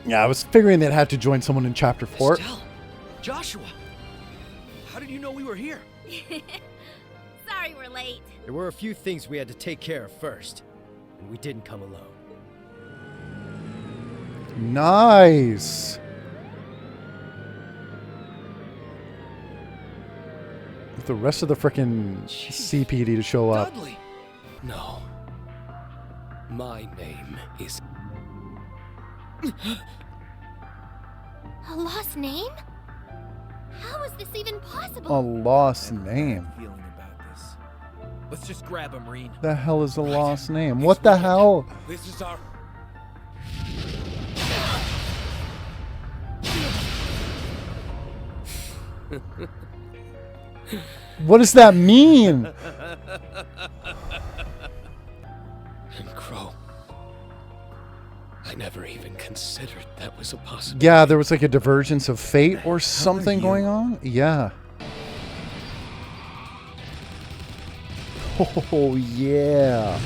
Yeah, I was figuring they'd have to join someone in chapter 4. Estelle, Joshua, how did you know we were here? Sorry we're late. There were a few things we had to take care of first, and we didn't come alone. Nice. With the rest of the frickin' CPD to show up. Dudley. No. My name is... A lost name? How is this even A possible? lost name. Feeling about this. Let's just grab him, Reen. The hell is a lost name? What the hell? This is our... What does that mean? And Crow. I never even considered that was a possibility. Yeah, there was like a divergence of fate or something going on. Yeah. Oh, yeah.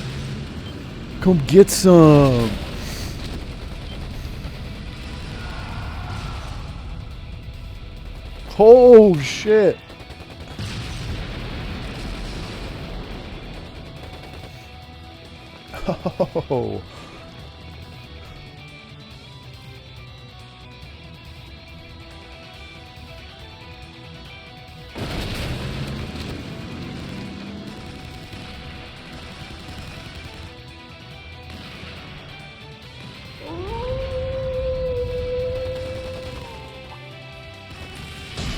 Come get some. Oh, shit. Oh.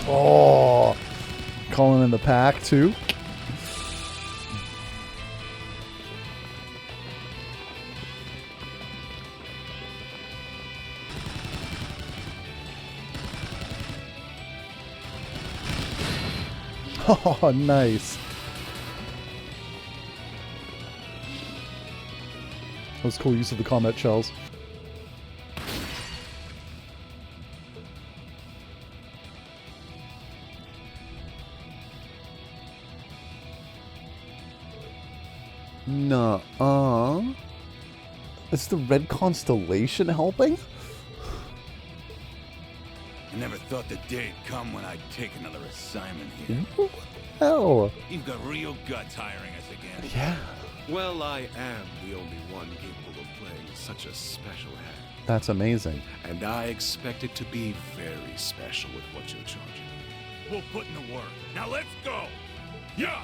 Oh, calling in the pack too. Oh, nice. That was cool use of the combat shells. Nuh-uh. Is the red constellation helping? I never thought the day'd come when I'd take another assignment here. What the hell? You've got real guts hiring us again. Yeah. Well, I am the only one capable of playing such a special hand. That's amazing. And I expect it to be very special with what you're charging. We'll put in the work. Now let's go! Yeah!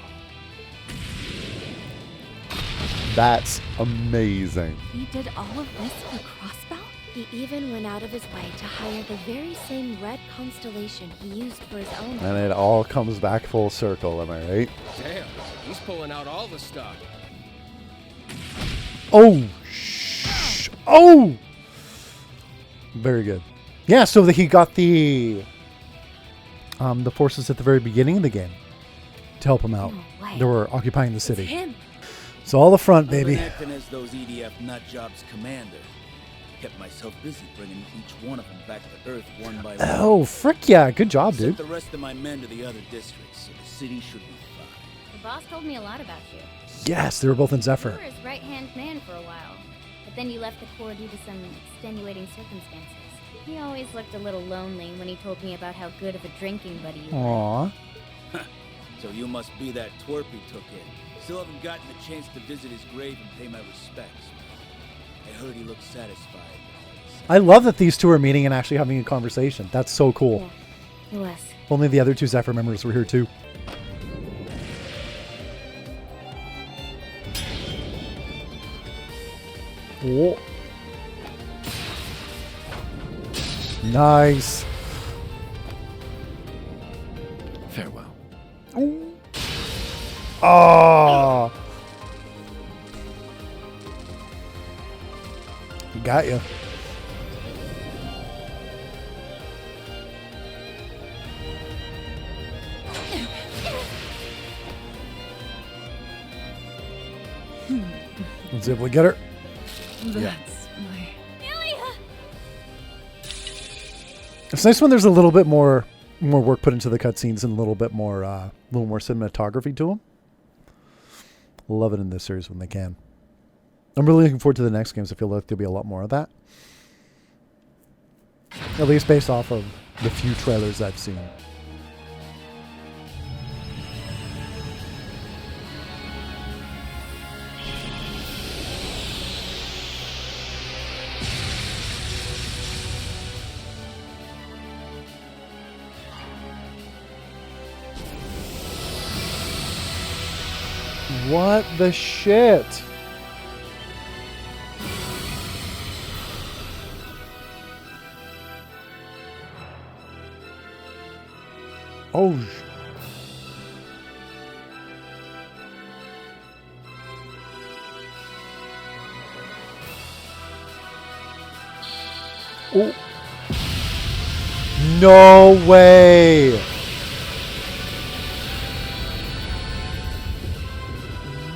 That's amazing. He did all of this for Crossbow? He even went out of his way to hire the very same red constellation he used for his own. And it all comes back full circle, am I right? Damn, he's pulling out all the stuff. Oh, oh! Very good. Yeah, so that he got the forces at the very beginning of the game to help him out. They were occupying the city. It's him. It's all the front, baby. I've been acting as those EDF nutjobs commander. Kept myself busy bringing each one of them back to Earth one by one. Oh, frick yeah. Good job, dude. Sent the rest of my men to the other districts, so the city should be fine. The boss told me a lot about you. Yes, they were both in You Zephyr. were his right-hand man for a while, but then you left the Corps due to some extenuating circumstances. He always looked a little lonely when he told me about how good of a drinking buddy you were. Aww. So you must be that twerp he took in. Still haven't gotten the chance to visit his grave and pay my respects. I heard he looked satisfied. I love that these two are meeting and actually having a conversation. That's so cool. Yeah, it was. Only the other two Zephyr members were here too. Whoa. Nice. Farewell. Oh. Got you. Was able to get her. That's my... It's nice when there's a little bit more work put into the cutscenes and a little more cinematography to them. Love it in this series when they can. I'm really looking forward to the next games. I feel like there'll be a lot more of that. At least based off of the few trailers I've seen. What the shit? Oh. Oh. No way.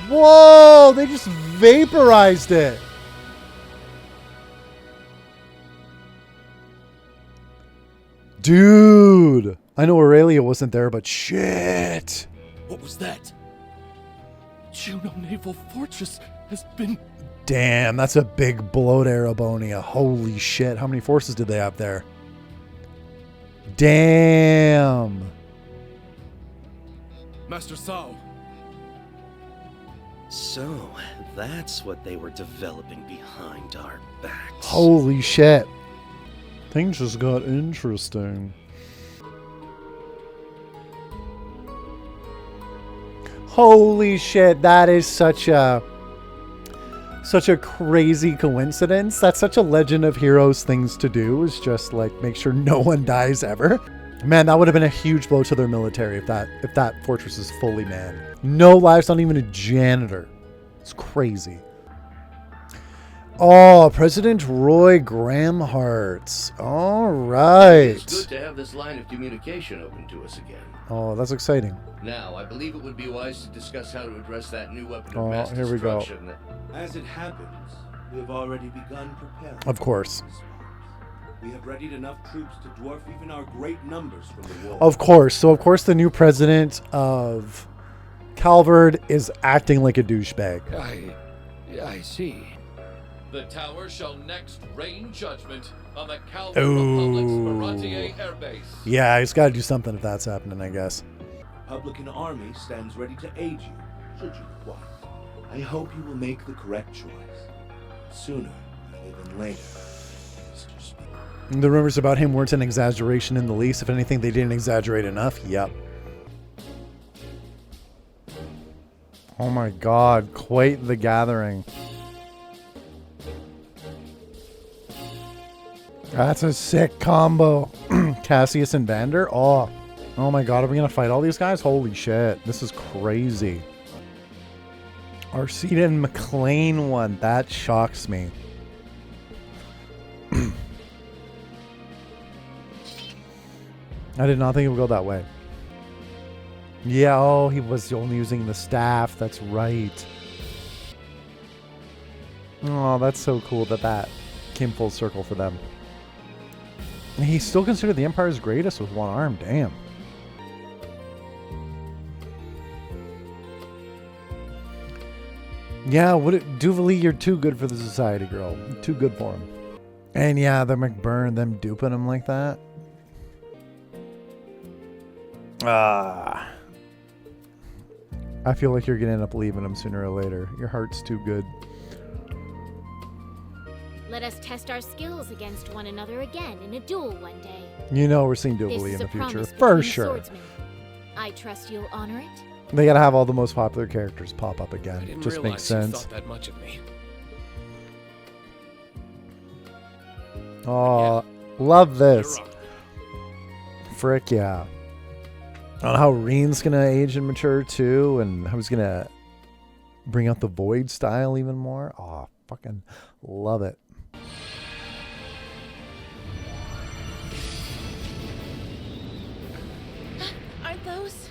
Whoa, they just vaporized it. Dude. I know Aurelia wasn't there, but shit. What was that? Juno Naval Fortress has been... Damn, that's a big bloat, Arabonia. Holy shit. How many forces did they have there? Damn. Master Sao. So, that's what they were developing behind our backs. Holy shit. Things just got interesting. Holy shit, that is such a crazy coincidence. That's such a Legend of Heroes things to do, is just like make sure no one dies ever. Man, that would have been a huge blow to their military if that fortress is fully manned. No lives, not even a janitor. It's crazy. Oh, President Roy Gramhartz. All right. It's good to have this line of communication open to us again. Oh, that's exciting. Now, I believe it would be wise to discuss how to address that new weapon Oh, of mass here we go. destruction. As it happens, we have already begun preparing. Of course. We have readied enough troops to dwarf even our great numbers from the war. Of course. So, of course, the new president of Calvard is acting like a douchebag. I see. The tower shall next rain judgment on the Calvin Republic's Baratier airbase. Yeah, he's got to do something if that's happening, I guess. Republican army stands ready to aid you, should you require. I hope you will make the correct choice. Sooner rather than later. The rumors about him weren't an exaggeration in the least. If anything, they didn't exaggerate enough. Yep. Oh my god, quite the gathering. That's a sick combo. Cassius and Vander. Oh my god, are we gonna fight all these guys? Holy shit, this is crazy. Arcita and McLean won. That shocks me. I did not think it would go that way. Yeah, oh, he was only using the staff. That's right. Oh, that's so cool that came full circle for them. He's still considered the Empire's greatest with one arm. Damn. Yeah, Duvali, you're too good for the society, girl. Too good for him. And yeah, the McBurn, them duping him like that. I feel like you're gonna end up leaving him sooner or later. Your heart's too good. Let us test our skills against one another again in a duel one day. You know we're seeing Duvali in the future. For sure. I trust you'll honor it. They gotta have all the most popular characters pop up again. I didn't Just realize makes sense. You thought that much of me. Oh, love this. Frick yeah. I don't know how Reen's gonna age and mature too, and how he's gonna bring out the Void style even more. Oh, fucking love it. Aren't those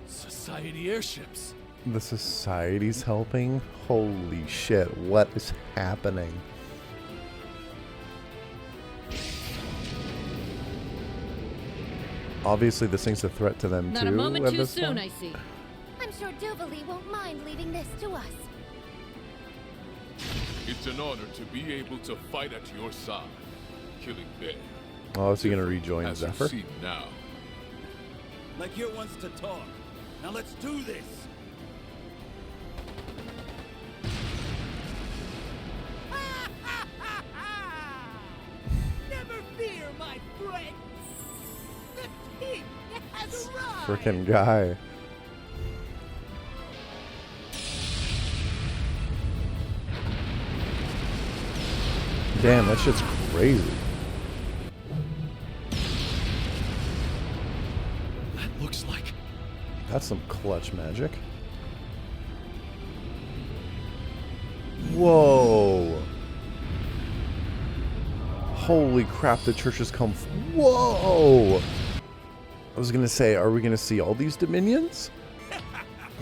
Society airships? The society's helping? Holy shit, what is happening? Obviously, this thing's a threat to them, Not too. a moment at too this soon, point. I see. I'm sure Duvali won't mind leaving this to us. It's an honor to be able to fight at your side, killing Ben. Oh, is he going to rejoin As Zephyr? you see now. Like here wants to talk. Now let's do this. Never fear, my friend. The king has arrived. Frickin' guy. Damn, that shit's crazy. That looks like... That's some clutch magic. Whoa. Holy crap, the church has come. Whoa. I was going to say, are we going to see all these dominions?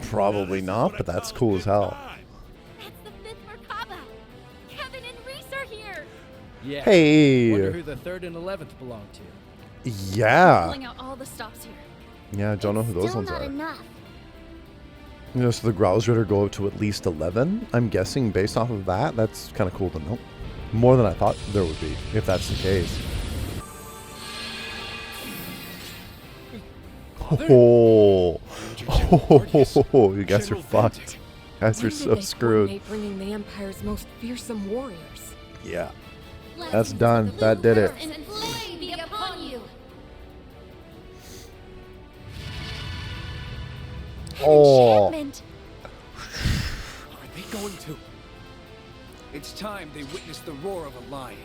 Probably not, but that's cool as hell. That's the 5th Merkaba. Kevin and Reese are here. Yeah. Hey. Wonder who the 3rd and 11th belong to. Yeah. Pulling out all the stops here. Yeah, I don't know who those Still ones not are. enough. You know, so the Growls Ritter go up to at least 11. I'm guessing based off of that. That's kind of cool to know. More than I thought there would be, if that's the case. Oh, you guys are fucked. You guys are so screwed. Bringing the Empire's most fearsome warriors. Yeah, that's done. That did it. And flame be upon you. Oh. Are they going to? It's time they witnessed the roar of a lion.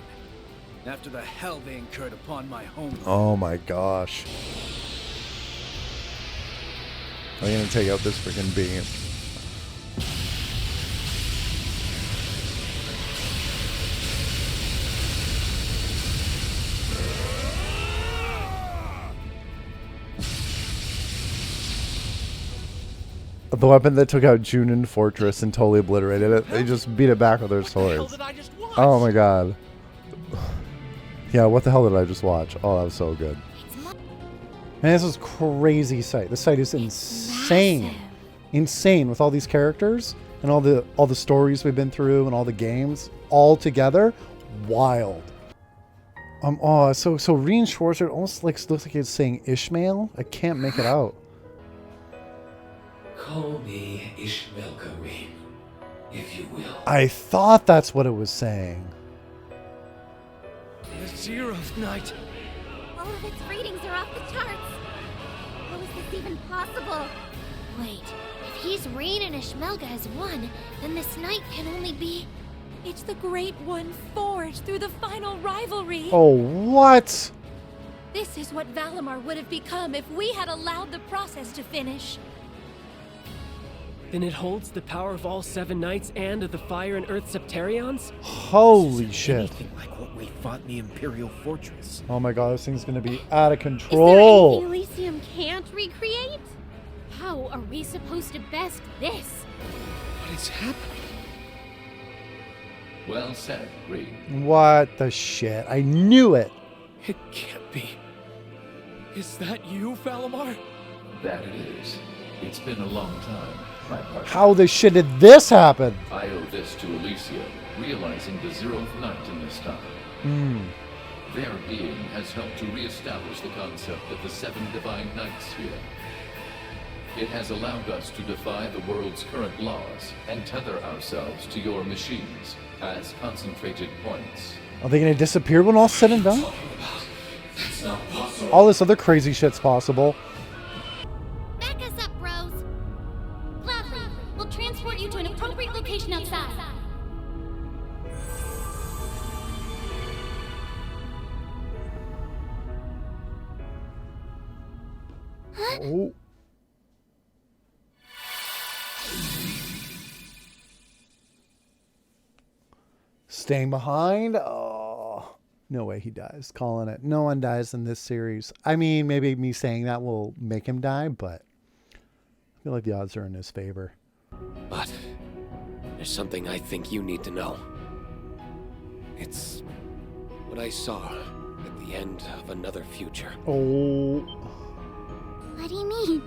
After the hell they incurred upon my home. Oh my gosh. I'm gonna take out this freaking beam. The weapon that took out Junin Fortress and totally obliterated it. They just beat it back with their swords. Oh my god. Yeah, what the hell did I just watch? Oh, that was so good. Man, this is crazy site. This site is insane. Insane with all these characters and all the stories we've been through and all the games all together. Wild. Oh, so Reen Schwarzer almost looks like it's saying Ishmael. I can't make it out. Call me Ishmael Kareem, if you will. I thought that's what it was saying. The Zeroth Knight. All of its readings are off the charts. How is this even possible? Wait, if he's Rain and Ishmelga as one, then this night can only be... It's the Great One forged through the final rivalry. Oh, what? This is what Valimar would have become if we had allowed the process to finish. Then it holds the power of all 7 knights and of the Fire and Earth Septarions? Holy shit. Anything like what we fought in the Imperial Fortress. Oh my god, this thing's gonna be out of control. Is there anything Elysium can't recreate? How are we supposed to best this? What is happening? Well said, Reed. What the shit? I knew it. It can't be. Is that you, Valimar? That it is. It's been a long time, my partner. How the shit did this happen? I owe this to Elysia, realizing the Zeroth Knight in this time. Their being has helped to re-establish the concept of the 7 divine knights here. It has allowed us to defy the world's current laws and tether ourselves to your machines as concentrated points. Are they gonna disappear when all's said and done? That's not possible. All this other crazy shit's possible. Back us up, bros. Gladly, we'll transport you to an appropriate location outside. Huh? Oh. Staying behind? Oh, no way he dies. Calling it. No one dies in this series. I mean, maybe me saying that will make him die, but I feel like the odds are in his favor. But there's something I think you need to know. It's what I saw at the end of another future. Oh. What do you mean?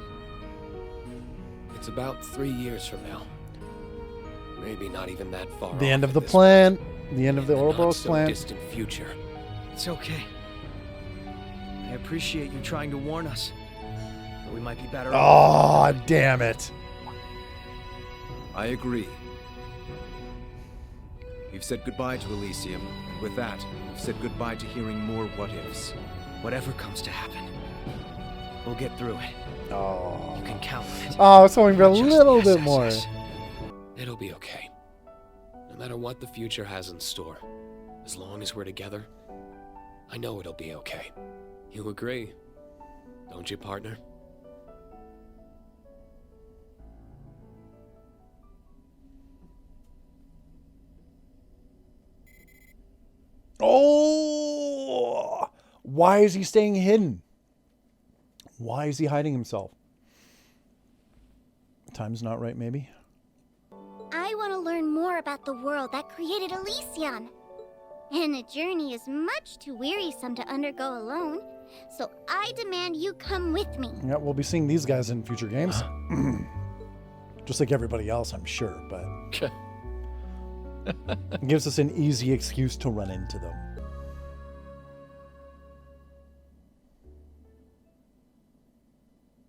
It's about 3 years from now. Maybe not even that far. The end of the plan. The end of the not Ouroboros so plan. distant future. It's okay. I appreciate you trying to warn us. But we might be better off. Oh, damn it. I agree. You've said goodbye to Elysium, and with that, you've said goodbye to hearing more what-ifs. Whatever comes to happen, we'll get through it. Oh. You can count on it. Oh, I was hoping for a Just little the bit more. SSS. It'll be okay. No matter what the future has in store, as long as we're together, I know it'll be okay. You agree, don't you, partner? Oh! Why is he staying hidden? Why is he hiding himself? Time's not right, maybe? I want to learn more about the world that created Elysion. And the journey is much too wearisome to undergo alone, so I demand you come with me. Yeah, we'll be seeing these guys in future games. Just like everybody else, I'm sure, but it gives us an easy excuse to run into them.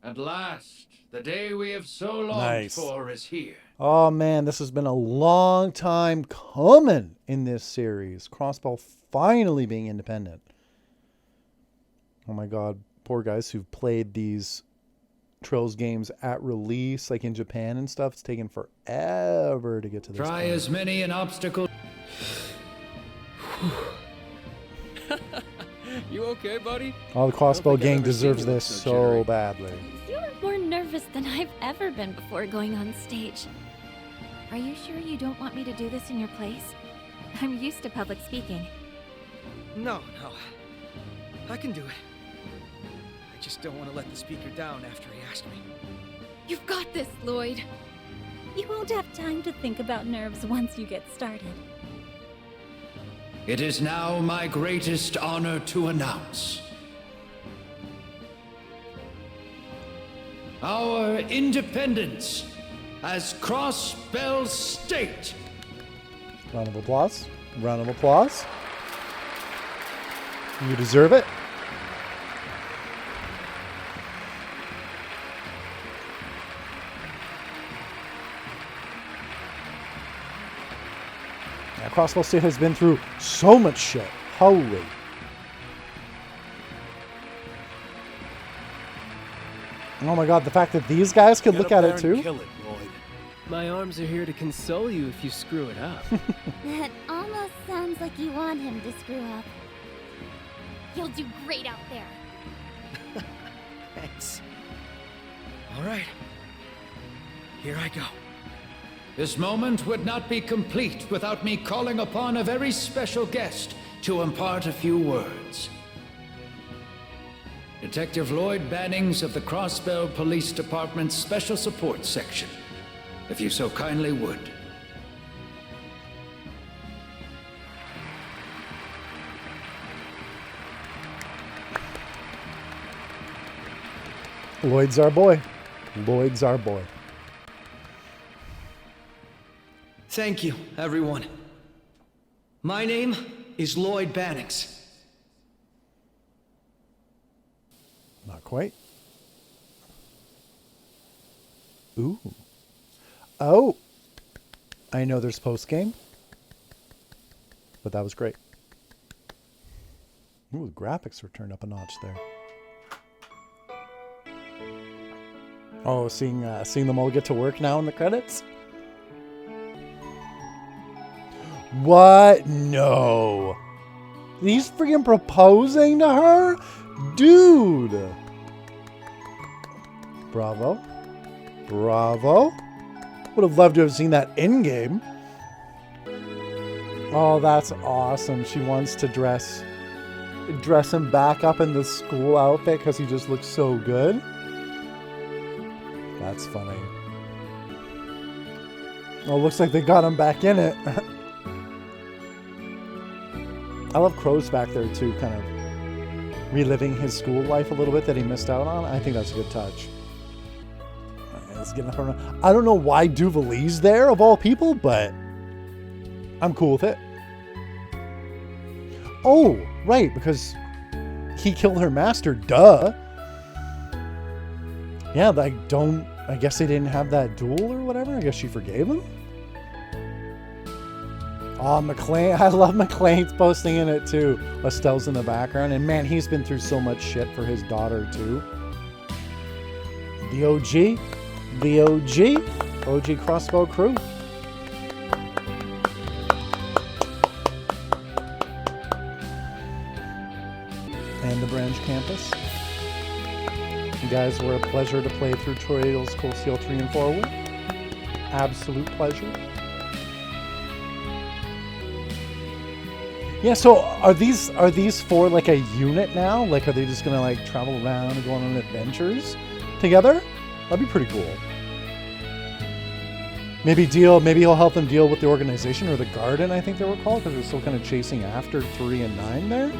At last, the day we have so longed for is here. Oh man, this has been a long time coming in this series. Crossbow finally being independent. Oh my god, poor guys who've played these Trails games at release, like in Japan and stuff. It's taken forever to get to this Try point. as many an obstacle. You okay, buddy? Oh, the Crossbow gang deserves this so badly. You're more nervous than I've ever been before going on stage. Are you sure you don't want me to do this in your place? I'm used to public speaking. No. I can do it. I just don't want to let the speaker down after he asked me. You've got this, Lloyd. You won't have time to think about nerves once you get started. It is now my greatest honor to announce our independence as Crossbell State. Round of applause. Round of applause. You deserve it. Yeah, Crossbow State has been through so much shit. Holy. Oh my god, the fact that these guys could look at it too. Kill it, Lloyd. My arms are here to console you if you screw it up. That almost sounds like you want him to screw up. You'll do great out there. Thanks. All right. Here I go. This moment would not be complete without me calling upon a very special guest to impart a few words. Detective Lloyd Bannings of the Crossbell Police Department's Special Support Section, if you so kindly would. Lloyd's our boy. Lloyd's our boy. Thank you, everyone. My name is Lloyd Bannings. Not quite. Ooh. Oh. I know there's post-game. But that was great. Ooh, the graphics were turned up a notch there. Oh, seeing them all get to work now in the credits? What? No. He's freaking proposing to her? Dude. Bravo. Bravo. Would have loved to have seen that in game. Oh, that's awesome. She wants to dress him back up in the school outfit because he just looks so good. That's funny. Oh, looks like they got him back in it. I love Crow's back there too, kind of reliving his school life a little bit that he missed out on. I think that's a good touch. Let's get enough. I don't know why Duvali's there of all people, but I'm cool with it. Oh, right, because he killed her master, duh. Yeah, I guess they didn't have that duel or whatever. I guess she forgave him. Oh, McClane. I love McClane's posting in it too. Estelle's in the background. And man, he's been through so much shit for his daughter too. The OG. The OG. OG Crossbow crew. And the Branch campus. You guys were a pleasure to play through Trails Cold Steel 3 and 4 with. Absolute pleasure. Yeah, so are these four like a unit now? Like, are they just gonna like travel around and go on adventures together? That'd be pretty cool. Maybe he'll help them deal with the organization or the garden, I think they were called, because they're still kind of chasing after 3 and 9 there.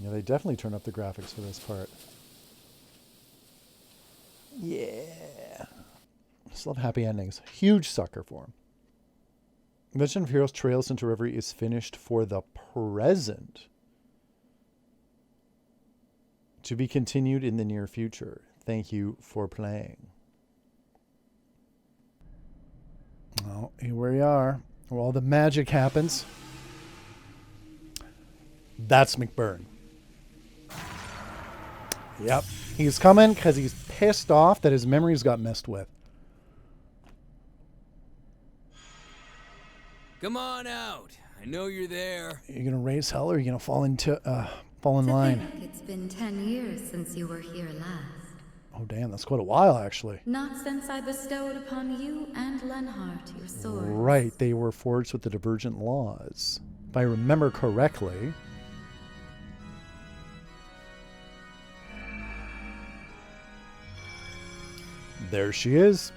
Yeah, they definitely turned up the graphics for this part. Yeah. Just love happy endings. Huge sucker for them. Legend of Heroes Trails into Reverie is finished for the present. To be continued in the near future. Thank you for playing. Well, here we are. Where all the magic happens. That's McBurn. Yep. He's coming because he's pissed off that his memories got messed with. Come on out. I know you're there. Are you going to raise hell or are you going to fall in line? It's been 10 years since you were here last. Oh, damn. That's quite a while, actually. Not since I bestowed upon you and Lenhart your swords. Right. They were forged with the divergent laws. If I remember correctly. There she is.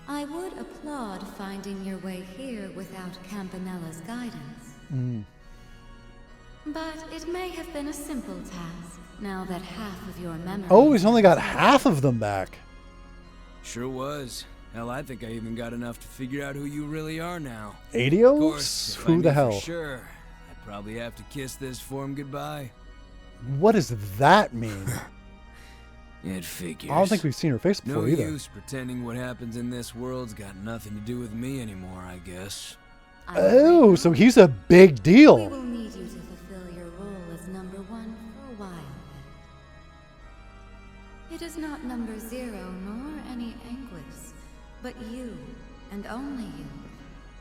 I would applaud finding your way here without Campanella's guidance. But it may have been a simple task, now that half of your memory... Oh, he's only got half of them back. Sure was. Hell, I think I even got enough to figure out who you really are now. Adios? Of course, if I Who knew the for hell? Sure, I'd probably have to kiss this form goodbye. What does that mean? It figures. I don't think we've seen her face before no either. use pretending what happens in this world's got nothing to do with me anymore, I guess. Oh, so he's a big deal. We will need you to fulfill your role as number 1 for a while. It is not number 0 nor any Anguis, but you, and only you,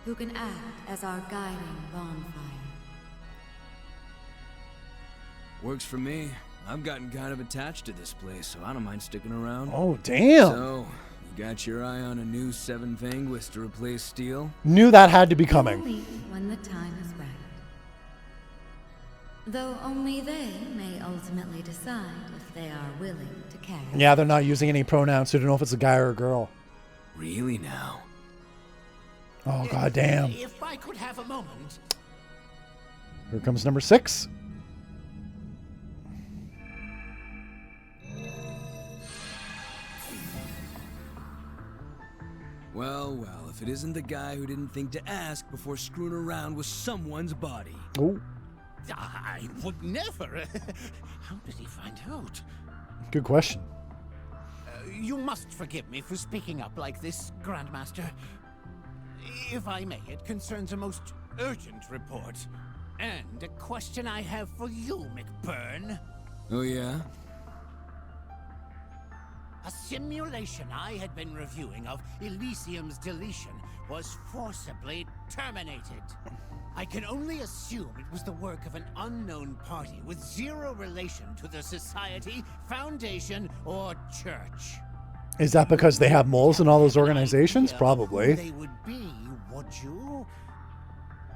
who can act as our guiding bonfire. Works for me. I've gotten kind of attached to this place, so I don't mind sticking around. Oh, damn. So, you got your eye on a new 7th Anguis to replace Steel? Knew that had to be coming. Only when the time is right. Though only they may ultimately decide if they are willing to carry. Yeah, they're not using any pronouns, so they don't know if it's a guy or a girl. Really now? Oh, goddamn. If I could have a moment. Here comes number 6. Well, well, if it isn't the guy who didn't think to ask before screwing around with someone's body. Oh. I would never. How did he find out? Good question. You must forgive me for speaking up like this, Grandmaster. If I may, it concerns a most urgent report. And a question I have for you, McBurn. Oh, yeah? A simulation I had been reviewing of Elysium's deletion was forcibly terminated. I can only assume it was the work of an unknown party with zero relation to the Society, Foundation, or Church. Is that because they have moles in all those organizations? Probably. They would be, would you?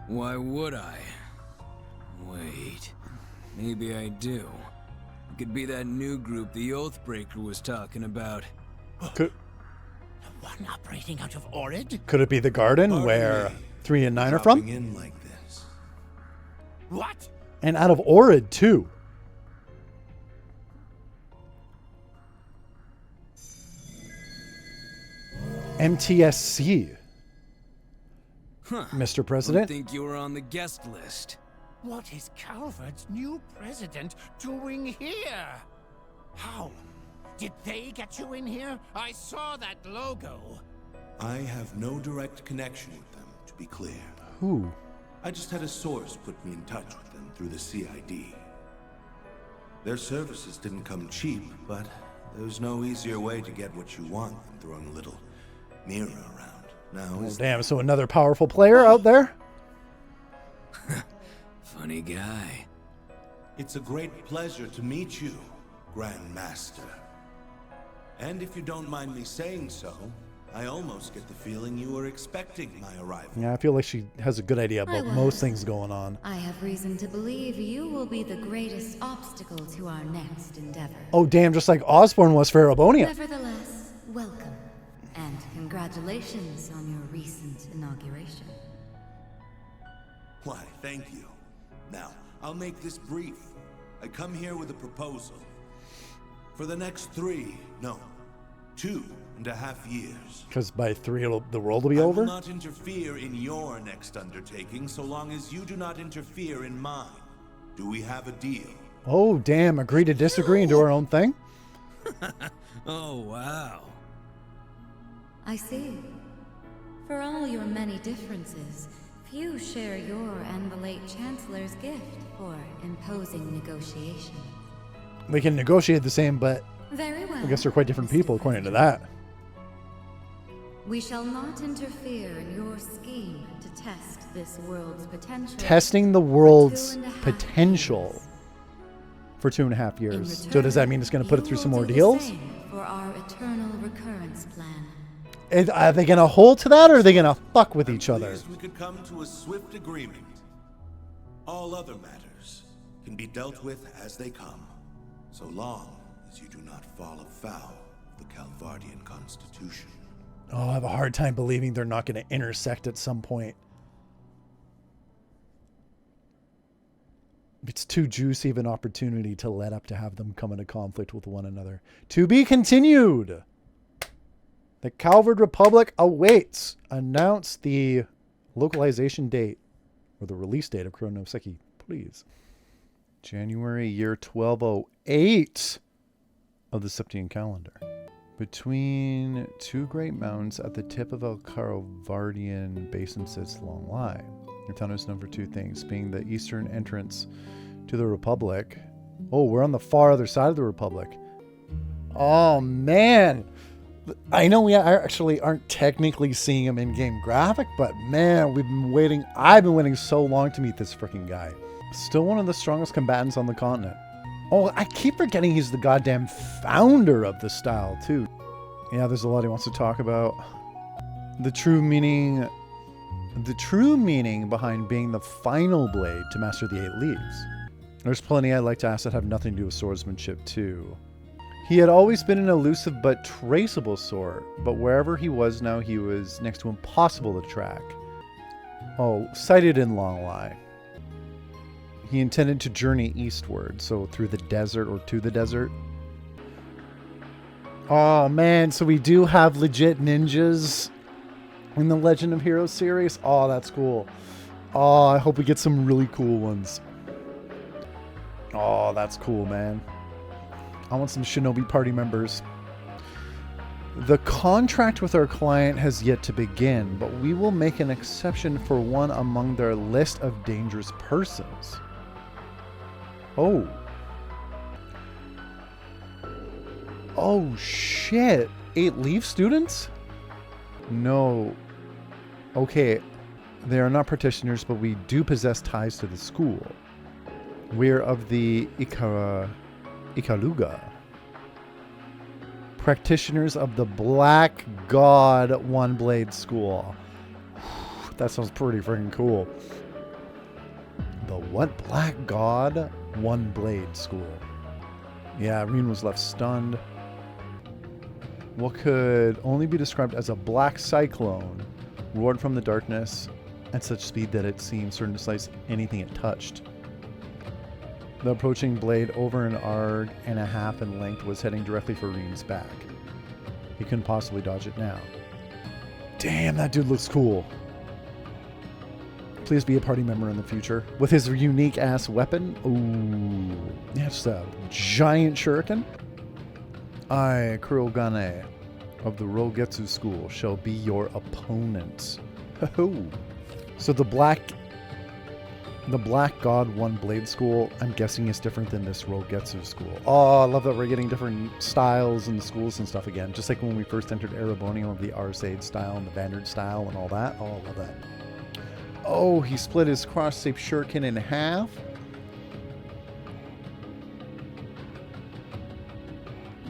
Why would I? Wait. Maybe I do. It could be that new group the Oathbreaker was talking about. Could, the one operating out of Orid? Could it be the garden where 3 and 9 are from? In like this. What? And out of Orid, too. MTSC. Huh. Mr. President. I think you were on the guest list. What is Calvert's new president doing here? How? Did they get you in here? I saw that logo. I have no direct connection with them, to be clear. Who? I just had a source put me in touch with them through the CID. Their services didn't come cheap, but there's no easier way to get what you want than throwing a little mirror around. Now, Oh, damn, so another powerful player out there? Funny guy. It's a great pleasure to meet you, Grand Master. And if you don't mind me saying so, I almost get the feeling you were expecting my arrival. Yeah, I feel like she has a good idea about most things going on. I have reason to believe you will be the greatest obstacle to our next endeavor. Oh, damn, just like Osborn was for Erebonia. Nevertheless, welcome. And congratulations on your recent inauguration. Why, thank you. Now, I'll make this brief. I come here with a proposal. For the next 2.5 years. Because by 3, the world will be I over? will not interfere in your next undertaking so long as you do not interfere in mine. Do we have a deal? Oh, damn. Agree to disagree and do our own thing? Oh, wow. I see. For all your many differences, few share your and the late Chancellor's gift for imposing negotiation. We can negotiate the same, but Very well. I guess they're quite different people according to that. We shall not interfere in your scheme to test this world's potential. Testing the world's potential for 2.5 years. So does that mean it's going to put it through some more deals? For our eternal recurrence plan. Are they going to hold to that, or are they going to fuck with each other? We could come to a swift agreement. All other matters can be dealt with as they come, so long as you do not fall afoul of the Calvardian Constitution. Oh, I have a hard time believing they're not going to intersect at some point. It's too juicy of an opportunity to let up to have them come into conflict with one another. To be continued. The Calvard Republic awaits. Announce the localization date or the release date of Kuro no Kiseki, please. January year 1208 of the Septian calendar. Between two great mountains at the tip of El Calvardian Basin sits Long Lai. The town is known for two things, being the eastern entrance to the Republic. Oh, we're on the far other side of the Republic. Oh, man. I know we actually aren't technically seeing him in-game graphic, but man, we've been waiting. I've been waiting so long to meet this freaking guy. Still one of the strongest combatants on the continent. Oh, I keep forgetting he's the goddamn founder of the style, too. Yeah, there's a lot he wants to talk about. The true meaning behind being the final blade to master the 8 leaves. There's plenty I'd like to ask that have nothing to do with swordsmanship, too. He had always been an elusive but traceable sort, but wherever he was now, he was next to impossible to track. Oh, sighted in Long Lai. He intended to journey eastward, so through the desert or to the desert. Oh man, so we do have legit ninjas in the Legend of Heroes series? Oh, that's cool. Oh, I hope we get some really cool ones. Oh, that's cool, man. I want some Shinobi party members. The contract with our client has yet to begin, but we will make an exception for one among their list of dangerous persons. Oh. Oh, shit. 8 leave students? No. Okay. They are not practitioners, but we do possess ties to the school. We're of the Ikaluga. Practitioners of the Black God One Blade School. That sounds pretty freaking cool. The what? Black God One Blade School. Yeah, Reen was left stunned. What could only be described as a black cyclone roared from the darkness at such speed that it seemed certain to slice anything it touched. The approaching blade, over an arg and a half in length, was heading directly for Reen's back. He couldn't possibly dodge it now. Damn, that dude looks cool. Please be a party member in the future. With his unique ass weapon. Ooh. Yeah, just a giant shuriken. I, Kurogane, of the Rogetsu School, shall be your opponent. Ho-ho. So the Black God One Blade School, I'm guessing, is different than this Rogetsu School. Oh, I love that we're getting different styles and schools and stuff again. Just like when we first entered Erebonium of the Arseid style and the Vanguard style and all that. Oh, I love that. Oh, he split his cross-shaped shuriken in half.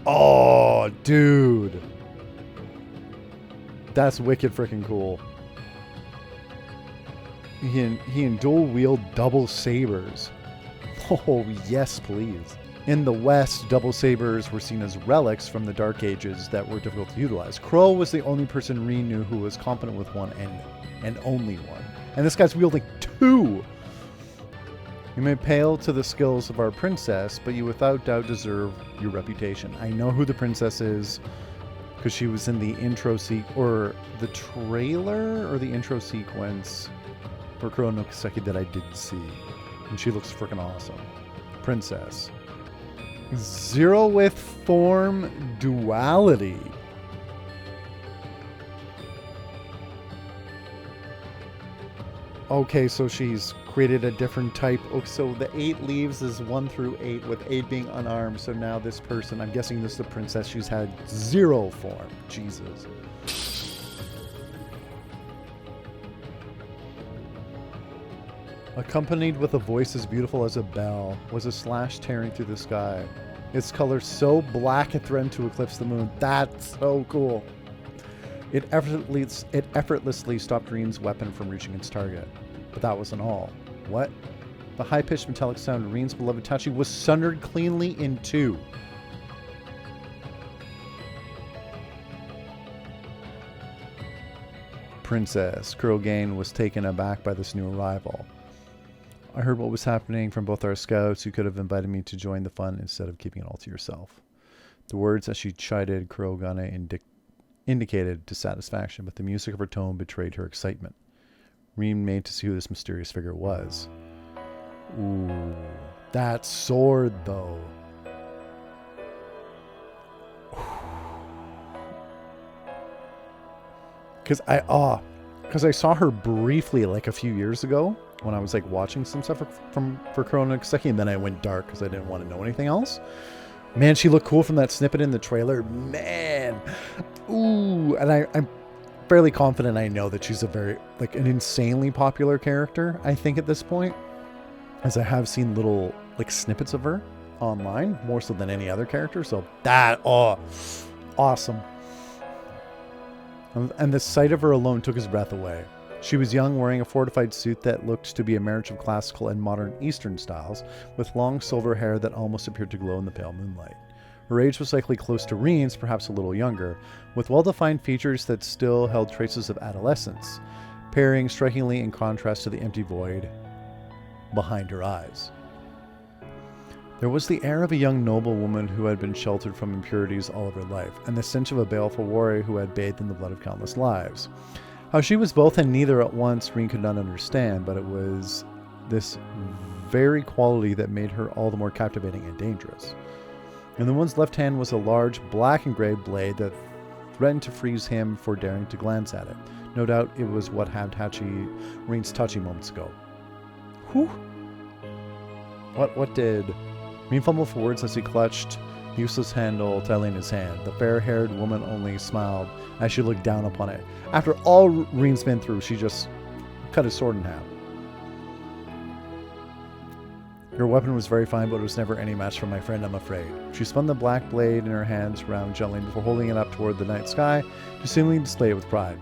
Oh, dude. That's wicked freaking cool. He can dual wield double sabers. Oh, yes, please. In the West, double sabers were seen as relics from the Dark Ages that were difficult to utilize. Kuro was the only person Reen knew who was competent with one and only one. And this guy's wielding 2. You may pale to the skills of our princess, but you without doubt deserve your reputation. I know who the princess is because she was in the intro or the trailer or the intro sequence for Kuro no Kiseki that I did see. And she looks freaking awesome. Princess. Zero with form duality. Okay, so she's created a different type. Oh, so the 8 leaves is 1 through 8, with 8 being unarmed. So now this person, I'm guessing this is the princess, she's had 0 form. Jesus. Accompanied with a voice as beautiful as a bell, was a slash tearing through the sky. Its color so black it threatened to eclipse the moon. That's so cool. It effortlessly stopped Reen's weapon from reaching its target. But that wasn't all. What? The high-pitched metallic sound of Reen's beloved Tachi was sundered cleanly in 2. Princess. Kurogain was taken aback by this new arrival. I heard what was happening from both our scouts. You could have invited me to join the fun instead of keeping it all to yourself. The words as she chided Kurogane indicated dissatisfaction, but the music of her tone betrayed her excitement. Reen made to see who this mysterious figure was. Ooh, that sword, though. Because I saw her briefly like a few years ago when I was like watching some stuff for Kuro no Kiseki, and then I went dark because I didn't want to know anything else. Man, she looked cool from that snippet in the trailer. Man. Ooh. And I'm fairly confident I know that she's a very, like, an insanely popular character, I think, at this point. As I have seen little, like, snippets of her online, more so than any other character. So that, awesome. And the sight of her alone took his breath away. She was young, wearing a fortified suit that looked to be a marriage of classical and modern Eastern styles, with long silver hair that almost appeared to glow in the pale moonlight. Her age was likely close to Reen's, perhaps a little younger, with well-defined features that still held traces of adolescence, pairing strikingly in contrast to the empty void behind her eyes. There was the air of a young noblewoman who had been sheltered from impurities all of her life, and the stench of a baleful warrior who had bathed in the blood of countless lives. How she was both and neither at once, Reen could not understand, but it was this very quality that made her all the more captivating and dangerous. In the woman's left hand was a large black and gray blade that threatened to freeze him for daring to glance at it. No doubt it was what had Reen's Tachi moments ago. Whew. What did... Reen fumbled for words as he clutched the useless handle tightly in his hand. The fair-haired woman only smiled as she looked down upon it. After all Reen's been through, she just cut his sword in half. Your weapon was very fine, but it was never any match for my friend, I'm afraid. She spun the black blade in her hands round gently before holding it up toward the night sky to seemingly display it with pride.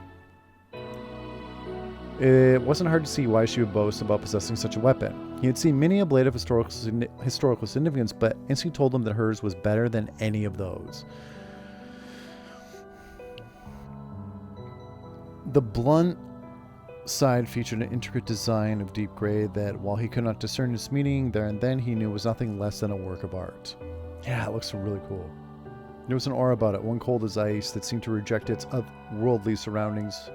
It wasn't hard to see why she would boast about possessing such a weapon. He had seen many a blade of historical significance, but instinct told him that hers was better than any of those. The blunt side featured an intricate design of deep gray that, while he could not discern its meaning there and then, he knew was nothing less than a work of art. Yeah, it looks really cool. There was an aura about it, one cold as ice, that seemed to reject its otherworldly surroundings,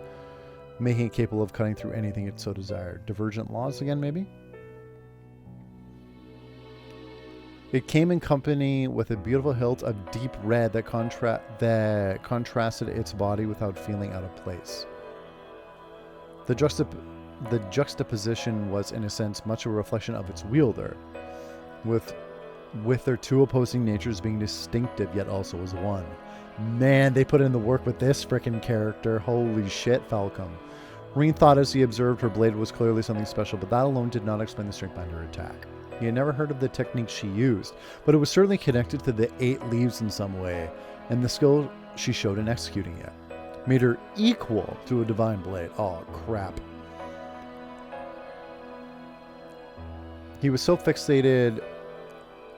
making it capable of cutting through anything it so desired. Divergent laws again, maybe? It came in company with a beautiful hilt of deep red that contrasted its body without feeling out of place. The juxtaposition was, in a sense, much a reflection of its wielder, with their two opposing natures being distinctive yet also as one. Man, they put in the work with this frickin' character. Holy shit, Falcom. Reen thought as he observed her blade was clearly something special, but that alone did not explain the strength behind her attack. He had never heard of the technique she used, but it was certainly connected to the 8 leaves in some way, and the skill she showed in executing it made her equal to a divine blade. Oh, crap. He was so fixated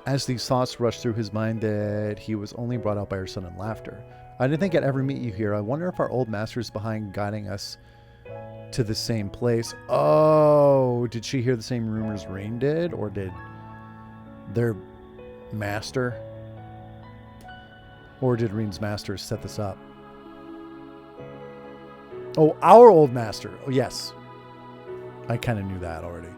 as these thoughts rushed through his mind that he was only brought out by her sudden laughter. I didn't think I'd ever meet you here. I wonder if our old master is behind guiding us to the same place. Oh, did she hear the same rumors Rain did? Or did their master? Or did Rain's master set this up? Oh, our old master. Oh, yes. I kind of knew that already.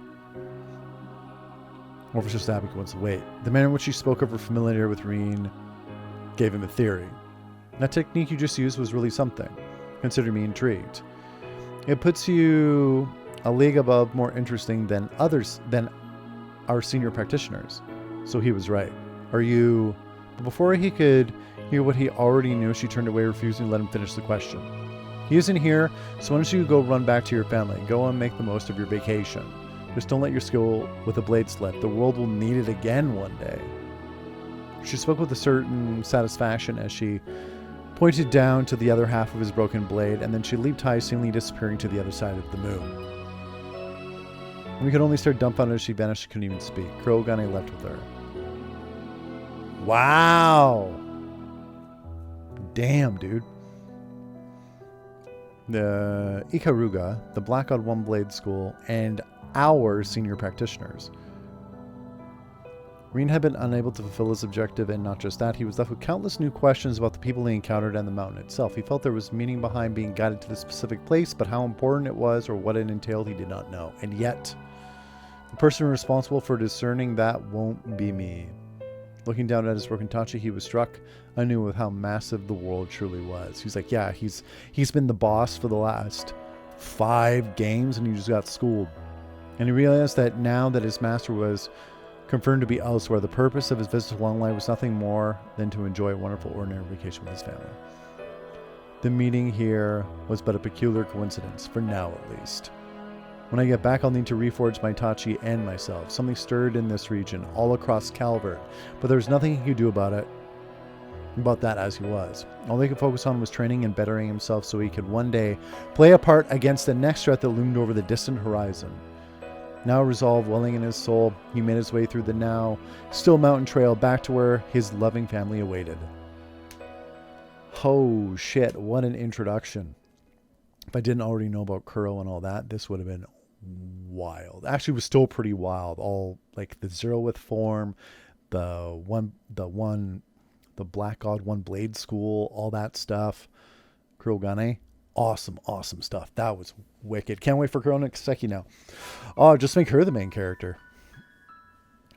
Or if it's just happening once. Wait. The manner in which she spoke of her familiarity with Rain gave him a theory. That technique you just used was really something. Consider me intrigued. It puts you a league above, more interesting than others, than our senior practitioners. So he was right. Are you... But before he could hear what he already knew, she turned away, refusing to let him finish the question. He isn't here, so why don't you go run back to your family? Go and make the most of your vacation. Just don't let your skill with the blade slip. The world will need it again one day. She spoke with a certain satisfaction as she pointed down to the other half of his broken blade, and then she leaped high, seemingly disappearing to the other side of the moon. We could only stare dumbfounded as she vanished. She couldn't even speak. Kurogane left with her. Wow! Damn, dude. The Ikaruga, the Black Odd One Blade School, and our senior practitioners. Rin had been unable to fulfill his objective, and not just that, he was left with countless new questions about the people he encountered and the mountain itself. He felt there was meaning behind being guided to this specific place, but how important it was or what it entailed, he did not know. And yet, the person responsible for discerning that won't be me. Looking down at his broken Tachi, he was struck anew with how massive the world truly was. He's like, yeah, he's been the boss for the last 5 games, and he just got schooled. And he realized that now that his master was confirmed to be elsewhere, the purpose of his visit to Long Light was nothing more than to enjoy a wonderful ordinary vacation with his family. The meeting here was but a peculiar coincidence, for now at least. When I get back, I'll need to reforge my Tachi and myself. Something stirred in this region, all across Calvert, but there was nothing he could do about that as he was. All he could focus on was training and bettering himself so he could one day play a part against the next threat that loomed over the distant horizon. Now resolve welling in his soul, he made his way through the now still mountain trail back to where his loving family awaited. Oh shit, what an introduction. If I didn't already know about Kuro and all that, this would have been wild. Actually, it was still pretty wild. All like the Zero with form, the Black God One Blade School, all that stuff. Kurogane. Awesome stuff. That was wicked. Can't wait for Kuro and Kiseki now. Oh, just make her the main character.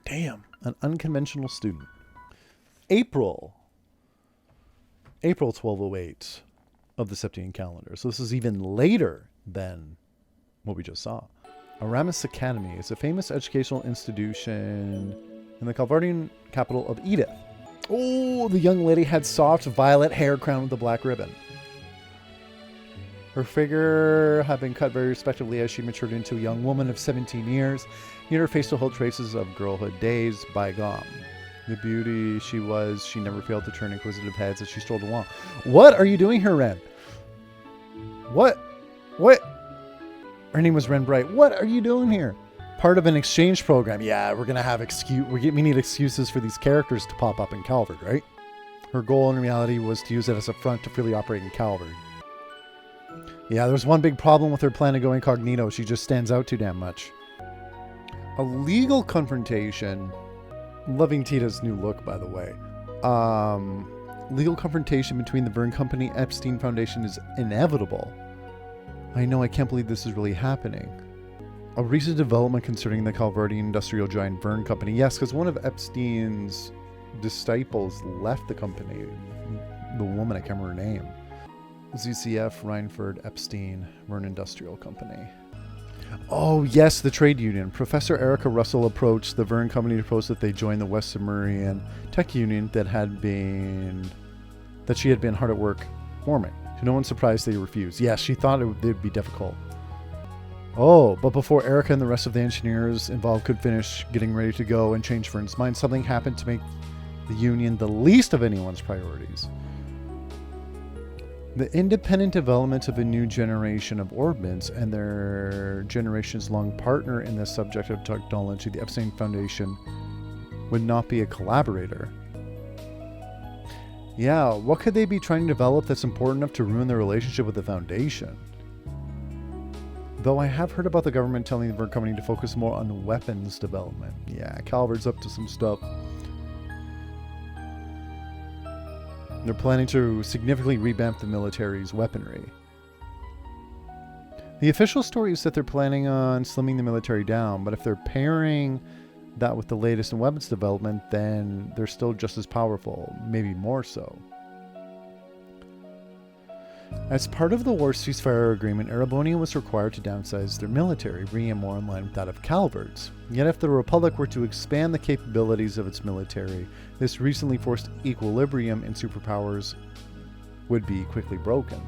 Damn. An unconventional student. April 1208 of the Septian calendar. So this is even later than what we just saw. Aramis Academy is a famous educational institution in the Calvardian capital of Edith. Oh, the young lady had soft violet hair crowned with a black ribbon. Her figure had been cut very respectably as she matured into a young woman of 17 years, yet her face still held traces of girlhood days bygone. The beauty she was, she never failed to turn inquisitive heads as she strolled along. What are you doing here, Ren? What? Her name was Ren Bright. What are you doing here? Part of an exchange program. Yeah, we're gonna have we need excuses for these characters to pop up in Calvert, right? Her goal in reality was to use it as a front to freely operate in Calvert. Yeah, there's one big problem with her plan to go incognito. She just stands out too damn much. A legal confrontation. Loving Tita's new look, by the way. Legal confrontation between the Verne Company and Epstein Foundation is inevitable. I know, I can't believe this is really happening. A recent development concerning the Calvardian industrial giant Verne Company. Yes, because one of Epstein's disciples left the company. The woman, I can't remember her name. ZCF, Reinford, Epstein, Verne Industrial Company. Oh, yes, the trade union. Professor Erica Russell approached the Verne Company to propose that they join the West Sumerian Tech Union that she had been hard at work forming. To no one's surprise, they refused. Yes, she thought it would be difficult. Oh, but before Erica and the rest of the engineers involved could finish getting ready to go and change Verne's mind, something happened to make the union the least of anyone's priorities. The independent development of a new generation of orbits and their generation's long partner in the subject of technology, the Epstein Foundation, would not be a collaborator. Yeah, what could they be trying to develop that's important enough to ruin their relationship with the Foundation? Though I have heard about the government telling the Vern Company to focus more on weapons development. Yeah, Calvard's up to some stuff. They're planning to significantly revamp the military's weaponry. The official story is that they're planning on slimming the military down, but if they're pairing that with the latest in weapons development, then they're still just as powerful, maybe more so. As part of the war ceasefire agreement, Erebonia was required to downsize their military, bringing it more in line with that of Calvard's. Yet if the Republic were to expand the capabilities of its military, this recently forced equilibrium in superpowers would be quickly broken.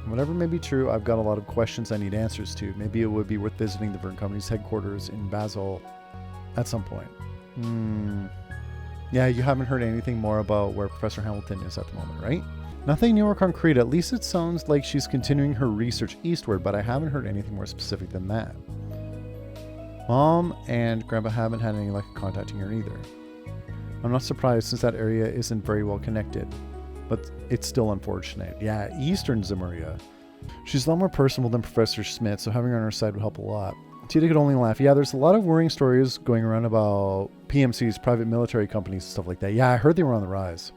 Whatever may be true, I've got a lot of questions I need answers to. Maybe it would be worth visiting the Vern Company's headquarters in Basel at some point. Yeah, you haven't heard anything more about where Professor Hamilton is at the moment, right? Nothing new or concrete. At least it sounds like she's continuing her research eastward, but I haven't heard anything more specific than that. Mom and Grandpa haven't had any luck contacting her either. I'm not surprised since that area isn't very well connected, but it's still unfortunate. Yeah, Eastern Zemuria. She's a lot more personable than Professor Smith, so having her on her side would help a lot. Tita could only laugh. Yeah, there's a lot of worrying stories going around about PMCs, private military companies, and stuff like that. Yeah, I heard they were on the rise.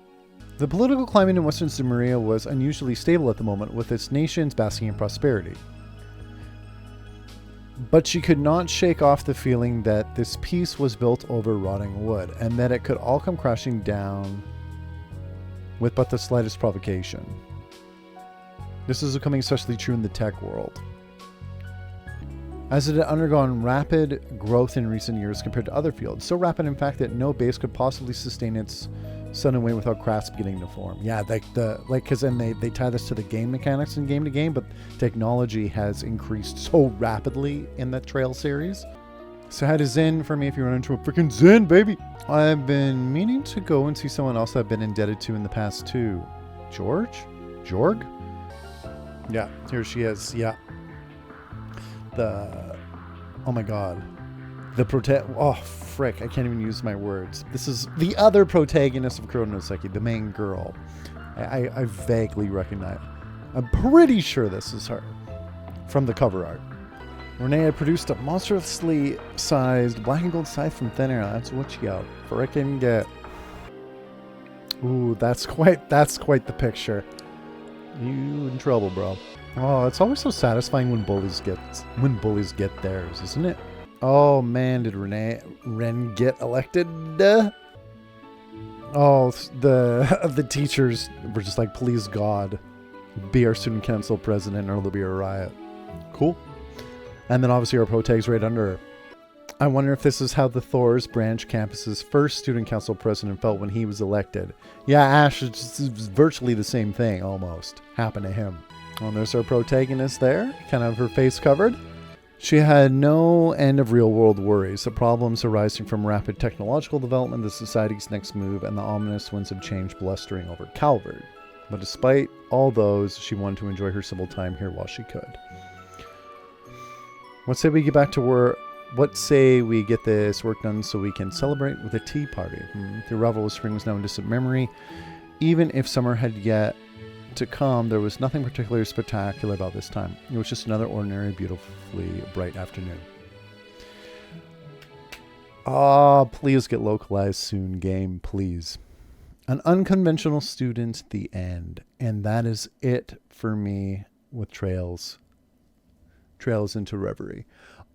The political climate in Western Zemuria was unusually stable at the moment, with its nations basking in prosperity. But she could not shake off the feeling that this peace was built over rotting wood, and that it could all come crashing down with but the slightest provocation. This is becoming especially true in the tech world, as it had undergone rapid growth in recent years compared to other fields. So rapid, in fact, that no base could possibly sustain its sudden way without cracks beginning to form. Yeah, because then they tie this to the game mechanics in game to game, but technology has increased so rapidly in the Trail series. So head to Zen for me if you run into a freaking Zen, baby. I've been meaning to go and see someone else I've been indebted to in the past too. Jorg? Yeah, here she is. Yeah. Oh my god. Oh, frick, I can't even use my words. This is the other protagonist of Kuro no Seki, the main girl. I vaguely recognize. I'm pretty sure this is her from the cover art. Renee had produced a monstrously sized black and gold scythe from thin air. That's what you got. Frickin' get. Ooh, that's quite the picture. You in trouble, bro. Oh, it's always so satisfying when bullies get theirs, isn't it? Oh man, did Ren get elected? Oh, the teachers were just like, please God, be our student council president or there'll be a riot. Cool. And then obviously our protag's right under her. I wonder if this is how the Thor's branch campus's first student council president felt when he was elected. Yeah, Ash, it's virtually the same thing almost happened to him. Well, there's our protagonist there, kind of her face covered. She had no end of real-world worries, the problems arising from rapid technological development, the society's next move, and the ominous winds of change blustering over Calvard. But despite all those, she wanted to enjoy her civil time here while she could. What say we get back to work? What say we get this work done so we can celebrate with a tea party? The arrival of spring was now a distant memory. Even if summer had yet to come, there was nothing particularly spectacular about this time. It was just another ordinary, beautifully bright afternoon. Please get localized soon, game, please. An unconventional student, the end. And that is it for me with Trails into Reverie.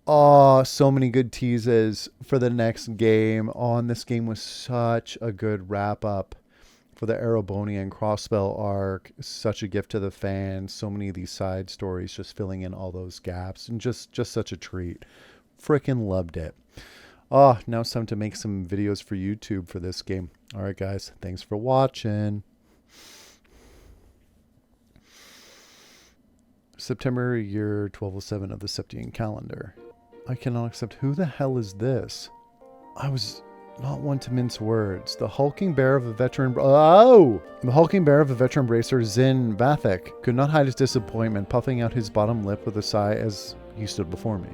So many good teases for the next game. And this game was such a good wrap-up for the Erebonia and Crossbell arc. Such a gift to the fans. So many of these side stories just filling in all those gaps. And just such a treat. Frickin' loved it. Now it's time to make some videos for YouTube for this game. Alright guys, thanks for watching. September year 1207 of the Septian calendar. I cannot accept. Who the hell is this? I was not one to mince words. The hulking bear of a veteran... The hulking bear of a veteran bracer, Zin Vathek, could not hide his disappointment, puffing out his bottom lip with a sigh as he stood before me.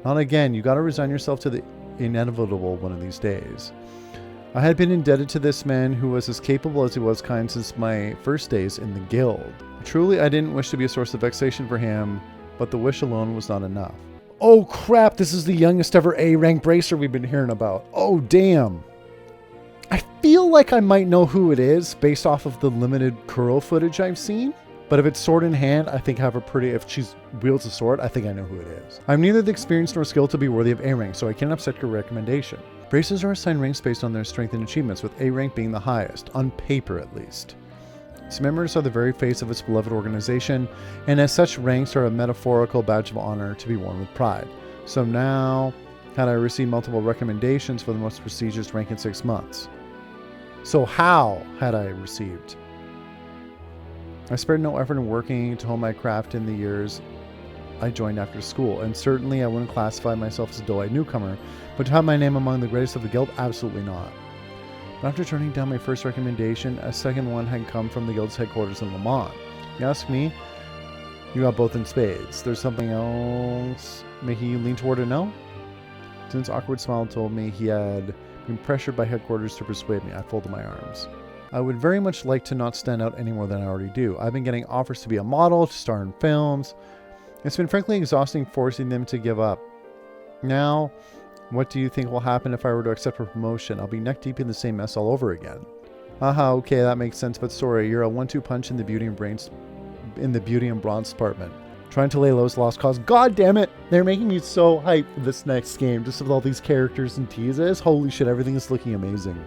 Not again. You gotta resign yourself to the inevitable one of these days. I had been indebted to this man who was as capable as he was kind since my first days in the guild. Truly, I didn't wish to be a source of vexation for him but the wish alone was not enough. Oh crap, this is the youngest ever A-rank bracer we've been hearing about. Oh damn. I feel like I might know who it is based off of the limited Kuro footage I've seen. But if it's sword in hand, I think if she wields a sword, I think I know who it is. I'm neither the experience nor skill to be worthy of A rank, so I cannot accept your recommendation. Bracers are assigned ranks based on their strength and achievements, with A rank being the highest, on paper at least. Its members are the very face of its beloved organization, and as such ranks are a metaphorical badge of honor to be worn with pride. So now, had I received multiple recommendations for the most prestigious rank in 6 months? So how had I received? I spared no effort in working to hone my craft in the years I joined after school, and certainly I wouldn't classify myself as a doe-eyed newcomer, but to have my name among the greatest of the guild, absolutely not. But after turning down my first recommendation, a second one had come from the guild's headquarters in Le Mans. You ask me, you got both in spades. There's something else making you lean toward a no? Since Awkward Smile told me he had been pressured by headquarters to persuade me, I folded my arms. I would very much like to not stand out any more than I already do. I've been getting offers to be a model, to star in films. It's been frankly exhausting forcing them to give up. Now, what do you think will happen if I were to accept a promotion? I'll be neck deep in the same mess all over again. Haha, okay, that makes sense, but sorry, you're a 1-2 punch in the beauty and bronze department. Trying to lay low is lost cause. God damn it! They're making me so hyped for this next game, just with all these characters and teases. Holy shit, everything is looking amazing.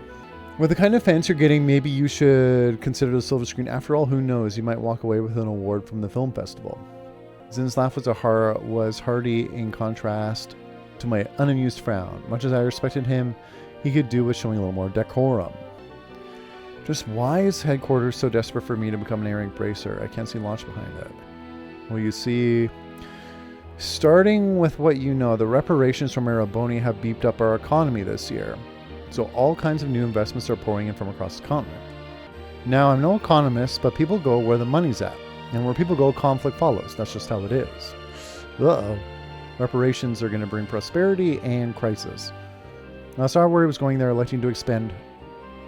With the kind of fans you're getting, maybe you should consider the silver screen. After all, who knows? You might walk away with an award from the film festival. Zin's laugh was hearty in contrast to my unamused frown. Much as I respected him, he could do with showing a little more decorum. Just why is headquarters so desperate for me to become an A-rank bracer? I can't see launch behind it. Well, you see, starting with what you know, the reparations from Ereboni have beefed up our economy this year. So all kinds of new investments are pouring in from across the continent. Now, I'm no economist, but people go where the money's at. And where people go, conflict follows. That's just how it is. Uh-oh. Reparations are going to bring prosperity and crisis. Now, I saw where he was going there, electing to expend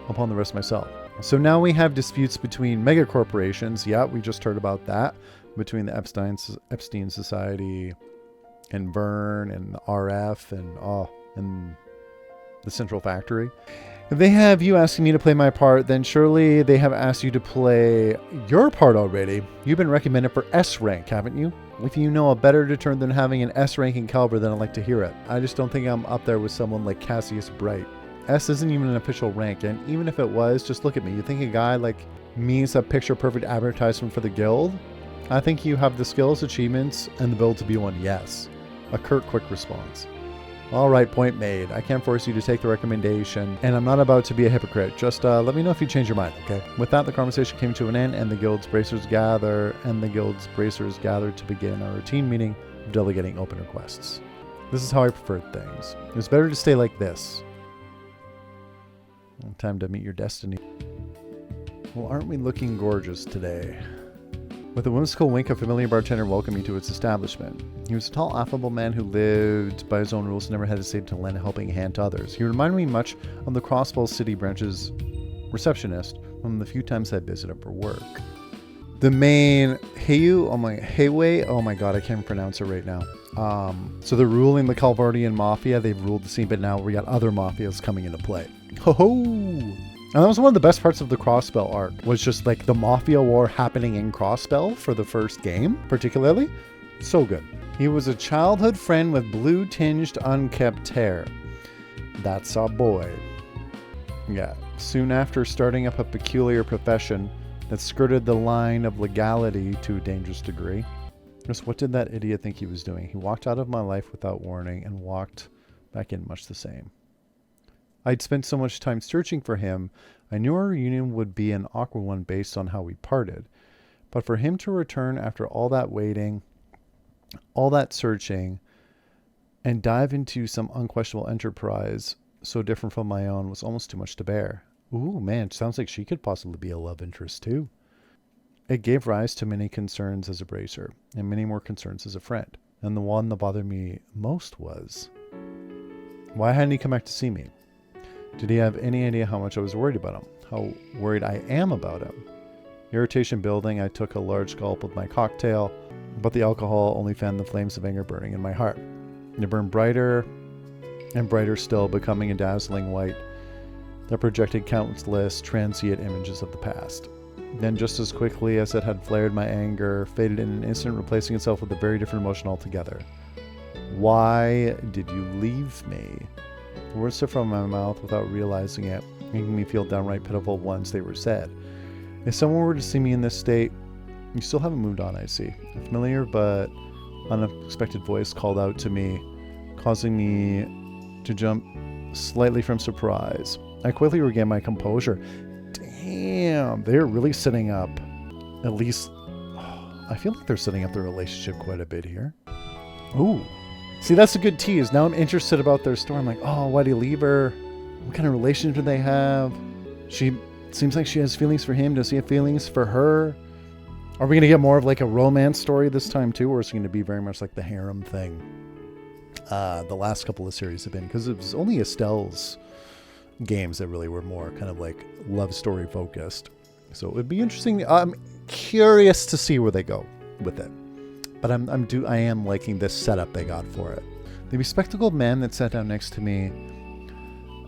upon the rest myself. So now we have disputes between mega corporations. Yeah, we just heard about that. Between the Epstein Society and Vern and RF and the Central Factory. If they have you asking me to play my part, then surely they have asked you to play your part already. You've been recommended for S rank, haven't you? If you know a better deterrent than having an S rank in caliber, then I'd like to hear it. I just don't think I'm up there with someone like Cassius Bright. S isn't even an official rank, and even if it was, just look at me. You think a guy like me is a picture-perfect advertisement for the guild? I think you have the skills, achievements, and the build to be one, yes. A curt, quick response. Alright, point made. I can't force you to take the recommendation, and I'm not about to be a hypocrite. Just let me know if you change your mind, okay? With that, the conversation came to an end, and the guild's bracers gathered to begin a routine meeting of delegating open requests. This is how I preferred things. It was better to stay like this. Time to meet your destiny. Well, aren't we looking gorgeous today? With a whimsical wink, a familiar bartender welcomed me to its establishment. He was a tall, affable man who lived by his own rules and never hesitated to lend a helping hand to others. He reminded me much of the Crossbow City branch's receptionist from the few times I visited for work. The main Heiwei, oh my god, I can't pronounce it right now. So they're ruling the Calvardian Mafia. They've ruled the scene, but now we got other mafias coming into play. Ho ho! And that was one of the best parts of the Crossbell arc, was just like the Mafia War happening in Crossbell for the first game, particularly. So good. He was a childhood friend with blue-tinged, unkempt hair. That's our boy. Yeah, soon after starting up a peculiar profession that skirted the line of legality to a dangerous degree. Just what did that idiot think he was doing? He walked out of my life without warning and walked back in much the same. I'd spent so much time searching for him, I knew our reunion would be an awkward one based on how we parted. But for him to return after all that waiting, all that searching, and dive into some unquestionable enterprise so different from my own was almost too much to bear. Ooh, man, sounds like she could possibly be a love interest too. It gave rise to many concerns as a bracer, and many more concerns as a friend. And the one that bothered me most was, why hadn't he come back to see me? Did he have any idea how much I was worried about him? How worried I am about him? Irritation building, I took a large gulp of my cocktail. but the alcohol only fanned the flames of anger burning in my heart. They burned brighter and brighter still, becoming a dazzling white that projected countless transient images of the past. Then, just as quickly as it had flared, my anger faded in an instant, replacing itself with a very different emotion altogether. Why did you leave me? The words slipped from my mouth without realizing it, making me feel downright pitiful once they were said. If someone were to see me in this state, you still haven't moved on, I see. A familiar but unexpected voice called out to me, causing me to jump slightly from surprise. I quickly regained my composure. Damn, they're really setting up, at least, I feel like they're setting up their relationship quite a bit here. Ooh. See, that's a good tease. Now I'm interested about their story. I'm like, oh, why'd he leave her? What kind of relationship do they have? She seems like she has feelings for him. Does he have feelings for her? Are we going to get more of like a romance story this time too? Or is it going to be very much like the harem thing? The last couple of series have been, because it was only Estelle's games that really were more kind of like love story focused. So it would be interesting. I'm curious to see where they go with it. But I am liking this setup they got for it. The bespectacled man that sat down next to me,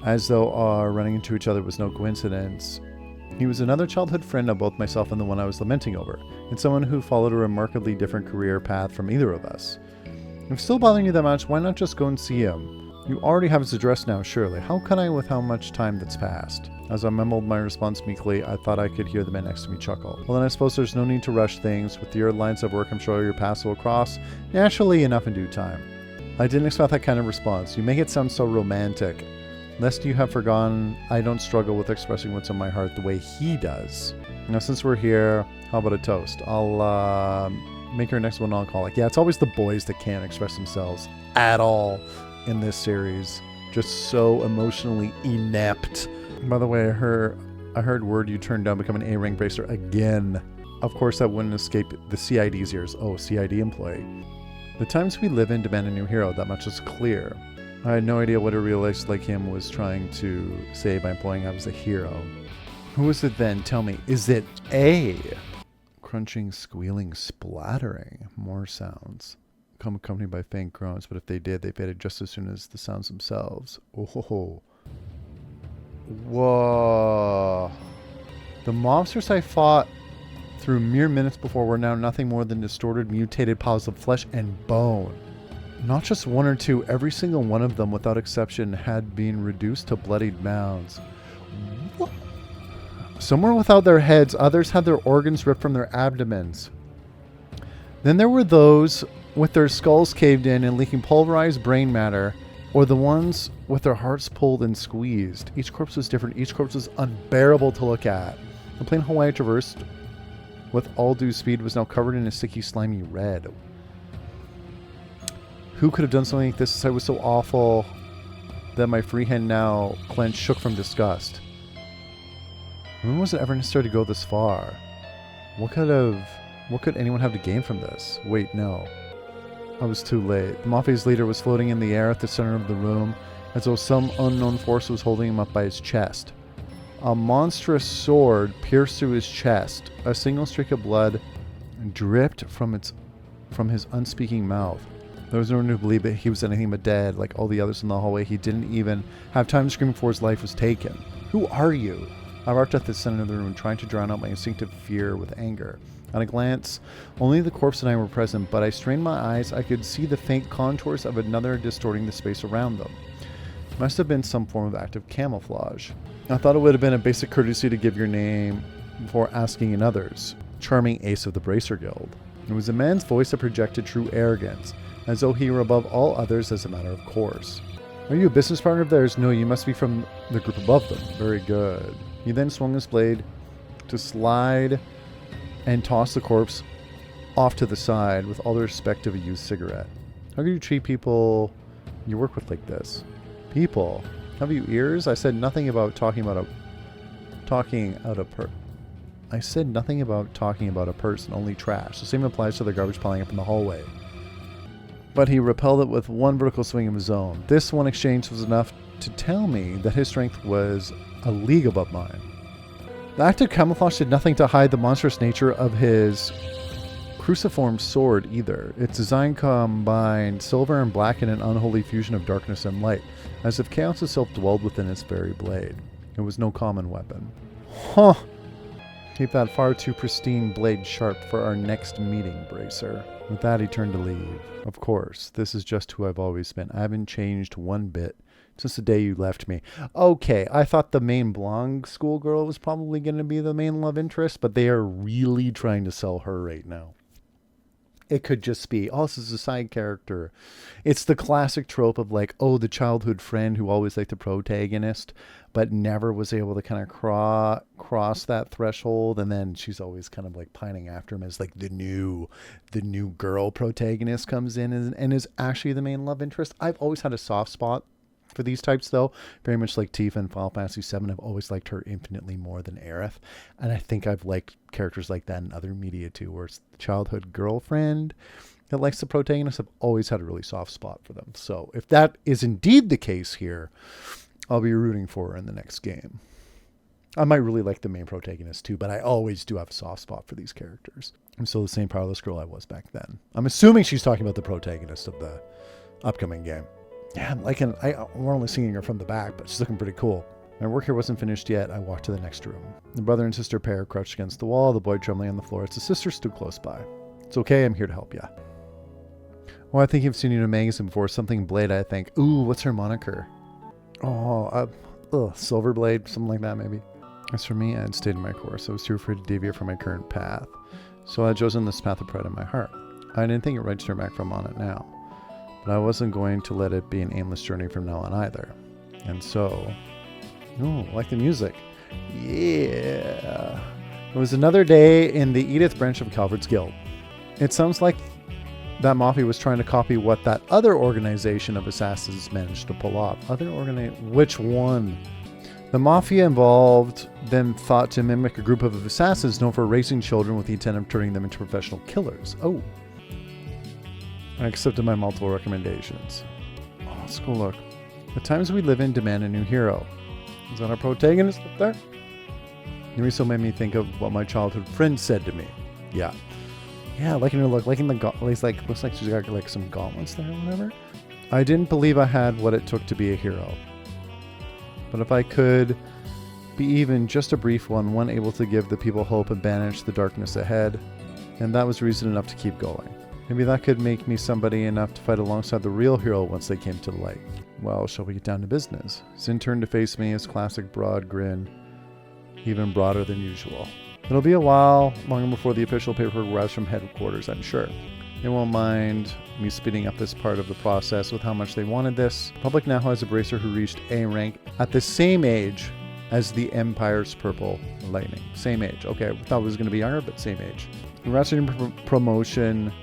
as though our running into each other was no coincidence. He was another childhood friend of both myself and the one I was lamenting over, and someone who followed a remarkably different career path from either of us. If it's still bothering you that much, why not just go and see him? You already have his address now, surely. How can I with how much time that's passed? As I mumbled my response meekly, I thought I could hear the man next to me chuckle. Well, then I suppose there's no need to rush things. With your lines of work, I'm sure your paths will cross naturally enough in due time. I didn't expect that kind of response. You make it sound so romantic. Lest you have forgotten, I don't struggle with expressing what's on my heart the way he does. Now, since we're here, how about a toast? I'll make your next one alcoholic. Yeah, it's always the boys that can't express themselves at all in this series. Just so emotionally inept. By the way, I heard word you turned down becoming an A-rank bracer again. Of course, that wouldn't escape the CID's ears. Oh, CID employee. The times we live in demand a new hero, that much is clear. I had no idea what a realist like him was trying to say by implying I was a hero. Who is it then? Tell me. Is it A? Crunching, squealing, splattering. More sounds. Come accompanied by faint groans, but if they did, they faded just as soon as the sounds themselves. Oh. Whoa. The monsters I fought through mere minutes before were now nothing more than distorted, mutated piles of flesh and bone. Not just one or two, every single one of them, without exception, had been reduced to bloodied mounds. What? Some were without their heads, others had their organs ripped from their abdomens. Then there were those with their skulls caved in and leaking pulverized brain matter, or the ones with their hearts pulled and squeezed. Each corpse was different, each corpse was unbearable to look at. The plain hole I traversed with all due speed was now covered in a sticky, slimy red. Who could have done something like this? The sight was so awful that my free hand now clenched, shook from disgust. When was it ever necessary to go this far? What could anyone have to gain from this? Wait, no. I was too late. The Mafia's leader was floating in the air at the center of the room, as though some unknown force was holding him up by his chest. A monstrous sword pierced through his chest. A single streak of blood dripped from his unspeaking mouth. There was no one to believe that he was anything but dead. Like all the others in the hallway, he didn't even have time to scream before his life was taken. Who are you? I barked at the center of the room, trying to drown out my instinctive fear with anger. At a glance, only the corpse and I were present, but I strained my eyes. I could see the faint contours of another distorting the space around them. It must have been some form of active camouflage. I thought it would have been a basic courtesy to give your name before asking another's. Charming ace of the Bracer Guild. It was a man's voice that projected true arrogance, as though he were above all others as a matter of course. Are you a business partner of theirs? No, you must be from the group above them. Very good. He then swung his blade to slide and toss the corpse off to the side with all the respect of a used cigarette. How could you treat people you work with like this? People? Have you ears? I said nothing about talking about a person, only trash. The same applies to the garbage piling up in the hallway. But he repelled it with one vertical swing of his own. This one exchange was enough to tell me that his strength was a league above mine. The active camouflage did nothing to hide the monstrous nature of his cruciform sword either. Its design combined silver and black in an unholy fusion of darkness and light, as if chaos itself dwelled within its very blade. It was no common weapon. Huh! Keep that far too pristine blade sharp for our next meeting, Bracer. With that, he turned to leave. Of course, this is just who I've always been. I haven't changed one bit since the day you left me. Okay, I thought the main blonde schoolgirl was probably going to be the main love interest, but they are really trying to sell her right now. It could just be, oh, this is a side character. It's the classic trope of like, oh, the childhood friend who always liked the protagonist, but never was able to kind of cross that threshold. And then she's always kind of like pining after him as like the new girl protagonist comes in and is actually the main love interest. I've always had a soft spot for these types, though, very much like Tifa in Final Fantasy VII. I've always liked her infinitely more than Aerith, and I think I've liked characters like that in other media too, where it's the childhood girlfriend that likes the protagonist. I've always had a really soft spot for them. So if that is indeed the case here, I'll be rooting for her in the next game. I might really like the main protagonist too, but I always do have a soft spot for these characters. I'm still the same powerless girl I was back then. I'm assuming she's talking about the protagonist of the upcoming game. Yeah, we're only seeing her from the back, but she's looking pretty cool. My work here wasn't finished yet. I walked to the next room. The brother and sister pair crouched against the wall, the boy trembling on the floor as the sister stood close by. It's okay, I'm here to help you. Well, I think you've seen you in a magazine before. Something Blade, I think. Ooh, what's her moniker? Oh, Silverblade, something like that maybe. As for me, I had stayed in my course. I was too afraid to deviate from my current path. So I had chosen this path of pride in my heart. I didn't think it right to turn back from on it now. But I wasn't going to let it be an aimless journey from now on either. And so, I like the music. Yeah. It was another day in the Edith branch of Calvert's Guild. It sounds like that Mafia was trying to copy what that other organization of assassins managed to pull off. Which one? The Mafia involved then thought to mimic a group of assassins known for raising children with the intent of turning them into professional killers. Oh. I accepted my multiple recommendations. Oh, let's go look. The times we live in demand a new hero. Is that our protagonist up there? Noriso made me think of what my childhood friend said to me. Yeah. Yeah, liking her look. Liking the gauntlets. Looks like she's got like some gauntlets there or whatever. I didn't believe I had what it took to be a hero. But if I could be even just a brief one able to give the people hope and banish the darkness ahead, and that was reason enough to keep going. Maybe that could make me somebody enough to fight alongside the real hero once they came to the light. Well, shall we get down to business? Sin turned to face me, his classic broad grin, even broader than usual. It'll be a while, long before the official paperwork arrives from headquarters, I'm sure. They won't mind me speeding up this part of the process with how much they wanted this. The public now has a Bracer who reached A rank at the same age as the Empire's Purple Lightning. Same age. Okay, I thought it was going to be younger, but same age. Congrats on your promotion.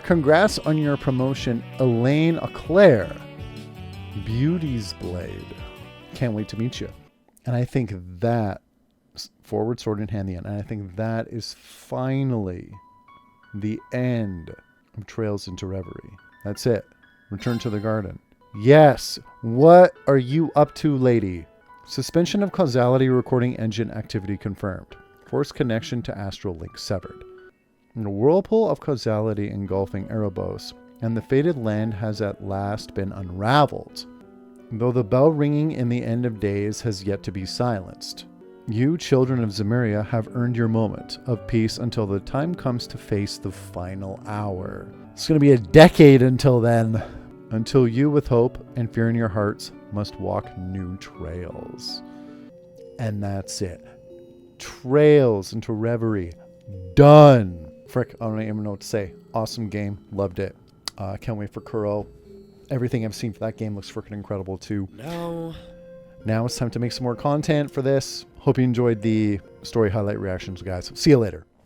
Congrats on your promotion, Elaine Eclair. Beauty's Blade. Can't wait to meet you. And I think that, forward sword in hand, and I think that is finally the end of Trails into Reverie. That's it. Return to the garden. Yes. What are you up to, lady? Suspension of causality recording engine activity confirmed. Force connection to astral link severed. A whirlpool of causality engulfing Erebos, and the fated land has at last been unraveled, though the bell ringing in the end of days has yet to be silenced. You, children of Zemuria, have earned your moment of peace until the time comes to face the final hour. It's going to be a decade until then, until you, with hope and fear in your hearts, must walk new trails. And that's it. Trails into Reverie. Done. Frick, I don't even know what to say. Awesome game. Loved it. Can't wait for Kuro. Everything I've seen for that game looks freaking incredible too. Now it's time to make some more content for this. Hope you enjoyed the story highlight reactions, guys. See you later.